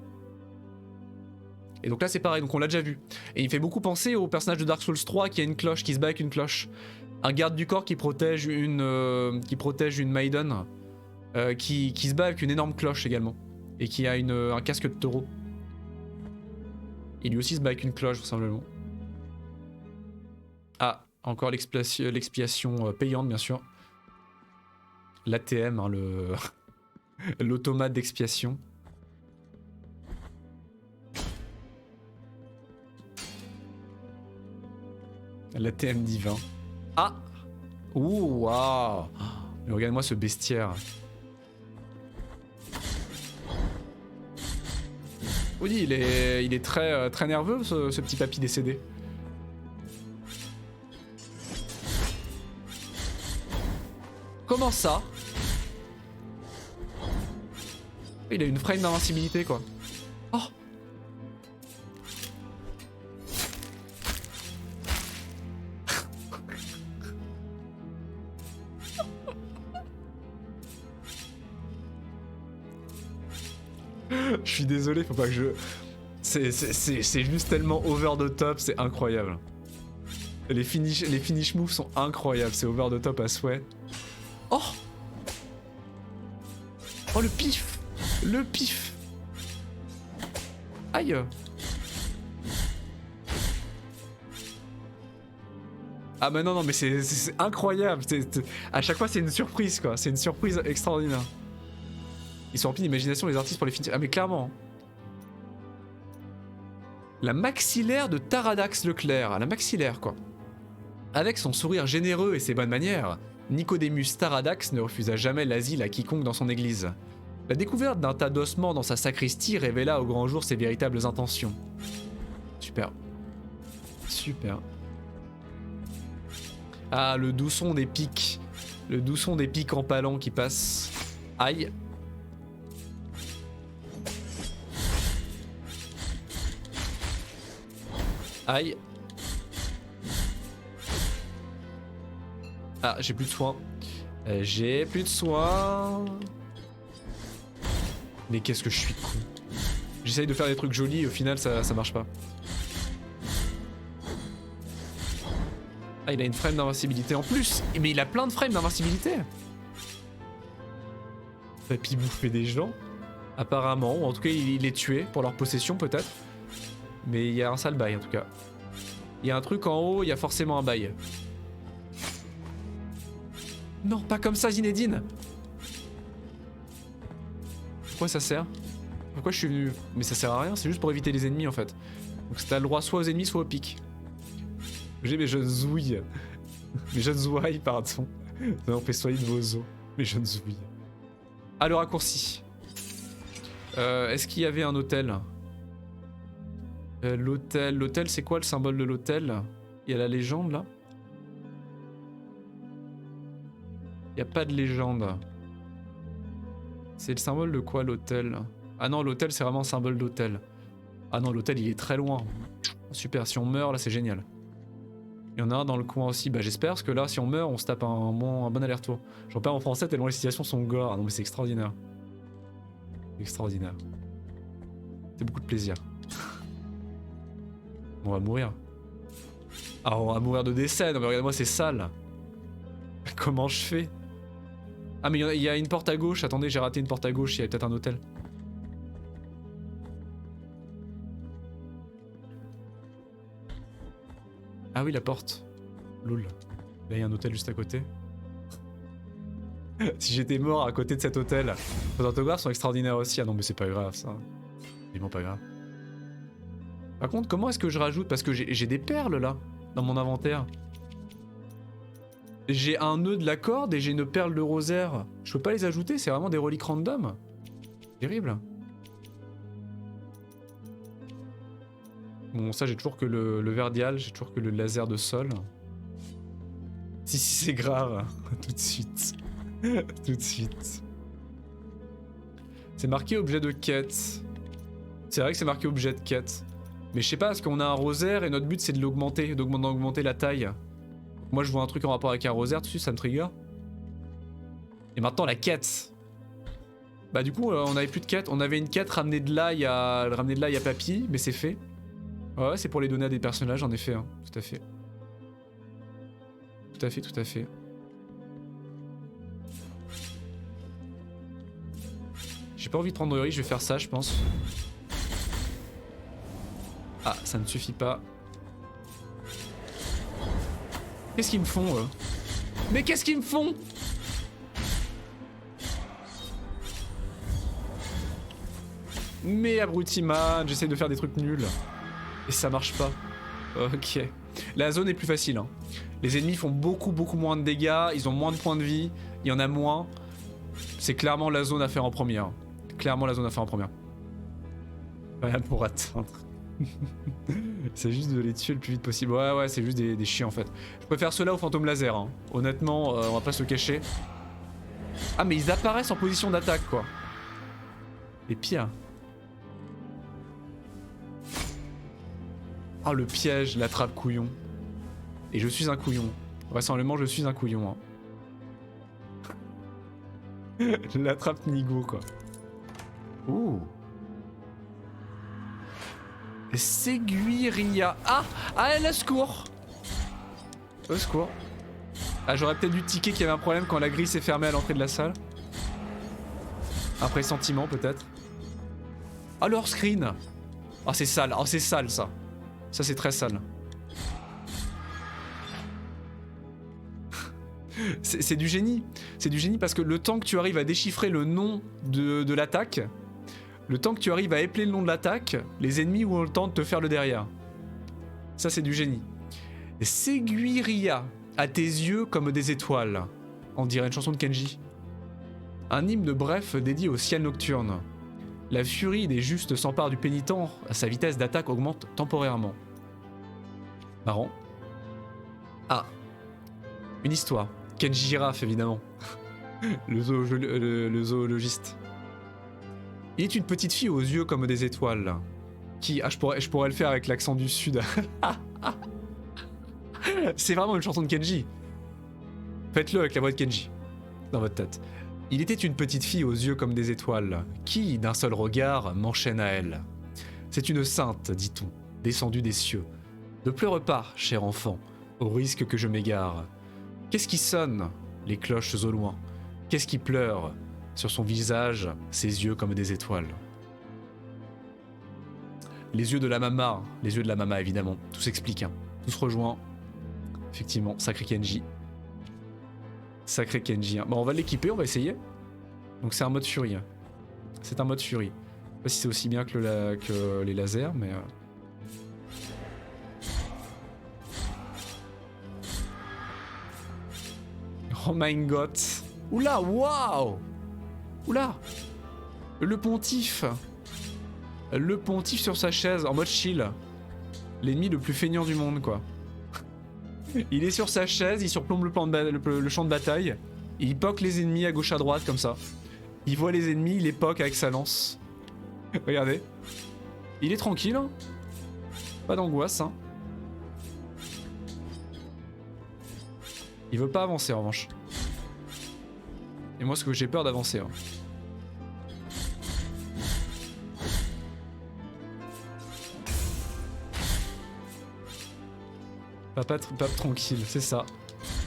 S1: Et donc là c'est pareil, donc on l'a déjà vu. Et il fait beaucoup penser au personnage de Dark Souls 3 qui a une cloche, qui se bat avec une cloche. Un garde du corps qui protège une maiden, qui se bat avec une énorme cloche également. Et qui a un casque de taureau. Il lui aussi se bat avec une cloche vraisemblablement. Ah, encore l'expiation payante bien sûr. L'ATM, hein, l'automate d'expiation. L'ATM divin. Ah! Ouh, waouh! Mais regarde-moi ce bestiaire. Oui, il est très nerveux ce petit papy décédé. Comment ça? Il a une frame d'invincibilité quoi. Oh! Je suis désolé, faut pas que je... C'est juste tellement over the top, c'est incroyable. Les finish moves sont incroyables, c'est over the top à souhait. Oh! Oh le pif! Le pif! Aïe! Ah mais non, mais c'est incroyable. À chaque fois, c'est une surprise, quoi. C'est une surprise extraordinaire. Ils sont remplis d'imagination, les artistes, pour les films. Ah mais clairement. La maxillaire de Taradax Leclerc. Ah, la maxillaire, quoi. Avec son sourire généreux et ses bonnes manières, Nicodemus Taradax ne refusa jamais l'asile à quiconque dans son église. La découverte d'un tas d'ossements dans sa sacristie révéla au grand jour ses véritables intentions. Super. Super. Ah, le doux son des pics. Le doux son des pics en palan qui passe. Aïe. Aïe. Ah, j'ai plus de soins. J'ai plus de soins. Mais qu'est-ce que je suis con. J'essaye de faire des trucs jolis et au final ça marche pas. Ah, il a une frame d'invincibilité en plus. Mais il a plein de frames d'invincibilité. Papy bouffer des gens. Apparemment, ou en tout cas il est tué pour leur possession peut-être. Mais il y a un sale bail en tout cas. Il y a un truc en haut, il y a forcément un bail. Non, pas comme ça Zinedine. Pourquoi ça sert? Pourquoi je suis venu? Mais ça sert à rien, c'est juste pour éviter les ennemis en fait. Donc t'as le droit soit aux ennemis, soit au pic. J'ai mes jeunes zouilles. Mes jeunes zouailles, pardon. Non, soyez de vos os. Mes jeunes zouilles. Ah, le raccourci. Est-ce qu'il y avait un hôtel? L'hôtel, c'est quoi le symbole de l'hôtel? Il y a la légende là? Il n'y a pas de légende. C'est le symbole de quoi l'hôtel? Ah non, l'hôtel c'est vraiment un symbole d'hôtel. Ah non, l'hôtel il est très loin. Super, si on meurt là c'est génial. Il y en a un dans le coin aussi, bah j'espère, parce que là si on meurt on se tape un bon aller-retour. J'en perds en français tellement les situations sont gore. Ah non mais c'est extraordinaire. Extraordinaire. C'est beaucoup de plaisir. On va mourir. Ah on va mourir de décès, non mais regardez-moi c'est sale. Comment je fais? Ah mais il y a une porte à gauche, attendez j'ai raté une porte à gauche, il y a peut-être un hôtel. Ah oui la porte. Loul. Là il y a un hôtel juste à côté. Si j'étais mort à côté de cet hôtel. Les autographes sont extraordinaires aussi. Ah non mais c'est pas grave ça. Vraiment pas grave. Par contre comment est-ce que je rajoute? Parce que j'ai des perles là, dans mon inventaire. J'ai un nœud de la corde et j'ai une perle de rosaire. Je peux pas les ajouter, c'est vraiment des reliques random. Terrible. Bon, ça j'ai toujours que le verdial, j'ai toujours que le laser de sol. Si c'est grave. Tout de suite. Tout de suite. C'est marqué objet de quête. C'est vrai que c'est marqué objet de quête. Mais je sais pas, parce qu'on a un rosaire et notre but c'est de l'augmenter, d'augmenter la taille. Moi je vois un truc en rapport avec un rosaire dessus, ça me trigger. Et maintenant la quête. Bah du coup on avait plus de quête, on avait une quête ramener de l'ail à Papy, mais c'est fait. Ouais c'est pour les donner à des personnages en effet, hein. Tout à fait. Tout à fait, tout à fait. J'ai pas envie de prendre de risque, je vais faire ça je pense. Ah ça ne suffit pas. Qu'est-ce qu'ils me font eux? Mais qu'est-ce qu'ils me font? Mais abruti man, j'essaie de faire des trucs nuls. Et ça marche pas. Ok. La zone est plus facile. Hein. Les ennemis font beaucoup moins de dégâts, ils ont moins de points de vie, il y en a moins. C'est clairement la zone à faire en première. Clairement la zone à faire en première. Rien pour atteindre. C'est juste de les tuer le plus vite possible. Ouais, c'est juste des chiens en fait. Je préfère ceux-là au fantôme laser. Hein. Honnêtement, on va pas se le cacher. Ah, mais ils apparaissent en position d'attaque quoi. Les pires. Ah, le piège, la trappe couillon. Et je suis un couillon. Vraisemblablement, je suis un couillon. Hein. La trappe Nigo quoi. Ouh. Seguiria. Ah, le secours. Au secours. Ah, j'aurais peut-être dû tiquer qu'il y avait un problème quand la grille s'est fermée à l'entrée de la salle. Un pressentiment peut-être. Ah, leur screen. Ah, c'est sale. Ah, c'est sale ça. Ça c'est très sale. C'est du génie. C'est du génie parce que le temps que tu arrives à déchiffrer le nom de l'attaque, le temps que tu arrives à épeler le nom de l'attaque, les ennemis ont le temps de te faire le derrière. Ça, c'est du génie. Seguiria, à tes yeux comme des étoiles. On dirait une chanson de Kenji. Un hymne bref dédié au ciel nocturne. La furie des justes s'empare du pénitent, sa vitesse d'attaque augmente temporairement. Marrant. Ah. Une histoire. Kenji Girafe, évidemment. le zoologiste. Il est une petite fille aux yeux comme des étoiles. Qui... Ah, je pourrais le faire avec l'accent du sud. C'est vraiment une chanson de Kenji. Faites-le avec la voix de Kenji. Dans votre tête. Il était une petite fille aux yeux comme des étoiles, qui, d'un seul regard, m'enchaîne à elle. C'est une sainte, dit-on, descendue des cieux. Ne pleure pas, cher enfant, au risque que je m'égare. Qu'est-ce qui sonne? Les cloches au loin. Qu'est-ce qui pleure? Sur son visage, ses yeux comme des étoiles. Les yeux de la mama, les yeux de la mama évidemment, tout s'explique, hein. Tout se rejoint. Effectivement, sacré Kenji. Sacré Kenji. Hein. Bon, on va l'équiper, on va essayer. Donc c'est un mode furie. C'est un mode furie. Je sais pas si c'est aussi bien que les lasers, mais... Oh my god. Oula, waouh. Oula. Le pontife. Le pontife sur sa chaise, en mode chill. L'ennemi le plus feignant du monde, quoi. Il est sur sa chaise, il surplombe le champ de bataille. Et il poque les ennemis à gauche à droite, comme ça. Il voit les ennemis, il les poque avec sa lance. Regardez. Il est tranquille, hein. Pas d'angoisse, hein. Il veut pas avancer, en revanche. Et moi, ce que j'ai peur d'avancer, hein. Pape tranquille, c'est ça.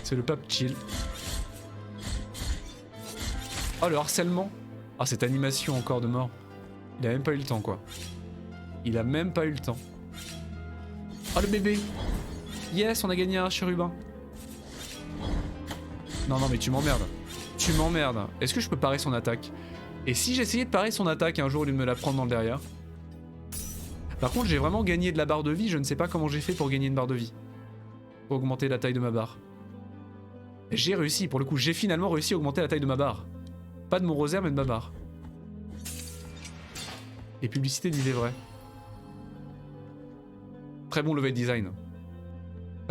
S1: C'est le pape chill. Oh, le harcèlement. Ah, cette animation encore de mort. Il a même pas eu le temps, quoi. Il a même pas eu le temps. Oh, le bébé. Yes, on a gagné un chérubin. Non, non, mais tu m'emmerdes. Tu m'emmerdes. Est-ce que je peux parer son attaque? Et si j'essayais de parer son attaque un jour au lieu de me la prendre dans le derrière? Par contre, j'ai vraiment gagné de la barre de vie. Je ne sais pas comment j'ai fait pour gagner une barre de vie. Pour augmenter la taille de ma barre. J'ai réussi, pour le coup, j'ai finalement réussi à augmenter la taille de ma barre. Pas de mon rosaire, mais de ma barre. Les publicités disaient vrai. Très bon level design.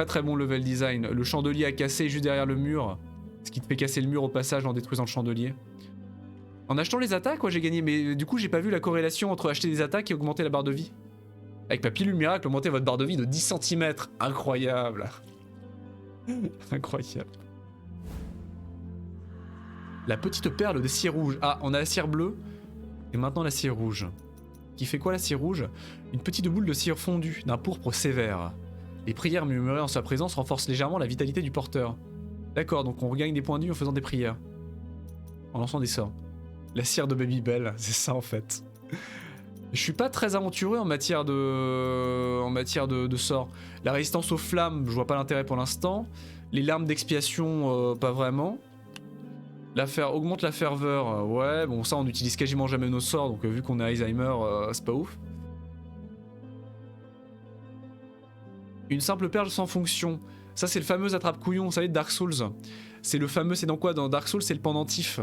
S1: Très bon level design. Le chandelier a cassé juste derrière le mur. Ce qui te fait casser le mur au passage en détruisant le chandelier. En achetant les attaques, ouais, j'ai gagné, mais du coup, j'ai pas vu la corrélation entre acheter des attaques et augmenter la barre de vie. Avec ma pilule miracle, augmenter votre barre de vie de 10 cm. Incroyable. Incroyable. La petite perle de cire rouge. Ah, on a la cire bleue. Et maintenant la cire rouge. Qui fait quoi la cire rouge? Une petite boule de cire fondue, d'un pourpre sévère. Les prières murmurées en sa présence renforcent légèrement la vitalité du porteur. D'accord, donc on regagne des points de vie en faisant des prières. En lançant des sorts. La cire de Babybel, c'est ça en fait. Je suis pas très aventureux en matière de sorts. La résistance aux flammes, je vois pas l'intérêt pour l'instant. Les larmes d'expiation, pas vraiment. Augmente la ferveur, ouais, bon ça on utilise quasiment jamais nos sorts, donc vu qu'on a Alzheimer, c'est pas ouf. Une simple perle sans fonction. Ça c'est le fameux attrape-couillon, vous savez, de Dark Souls. C'est le fameux, c'est dans quoi? Dans Dark Souls, c'est le pendentif.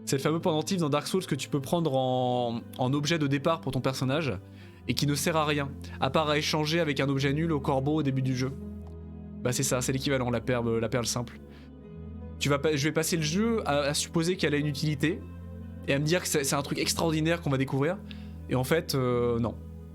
S1: C'est le fameux pendentif dans Dark Souls que tu peux prendre en objet de départ pour ton personnage et qui ne sert à rien, à part à échanger avec un objet nul au corbeau au début du jeu. Bah c'est ça, c'est l'équivalent, la perle simple. Je vais passer le jeu à supposer qu'elle a une utilité et à me dire que c'est un truc extraordinaire qu'on va découvrir. Et en fait, non.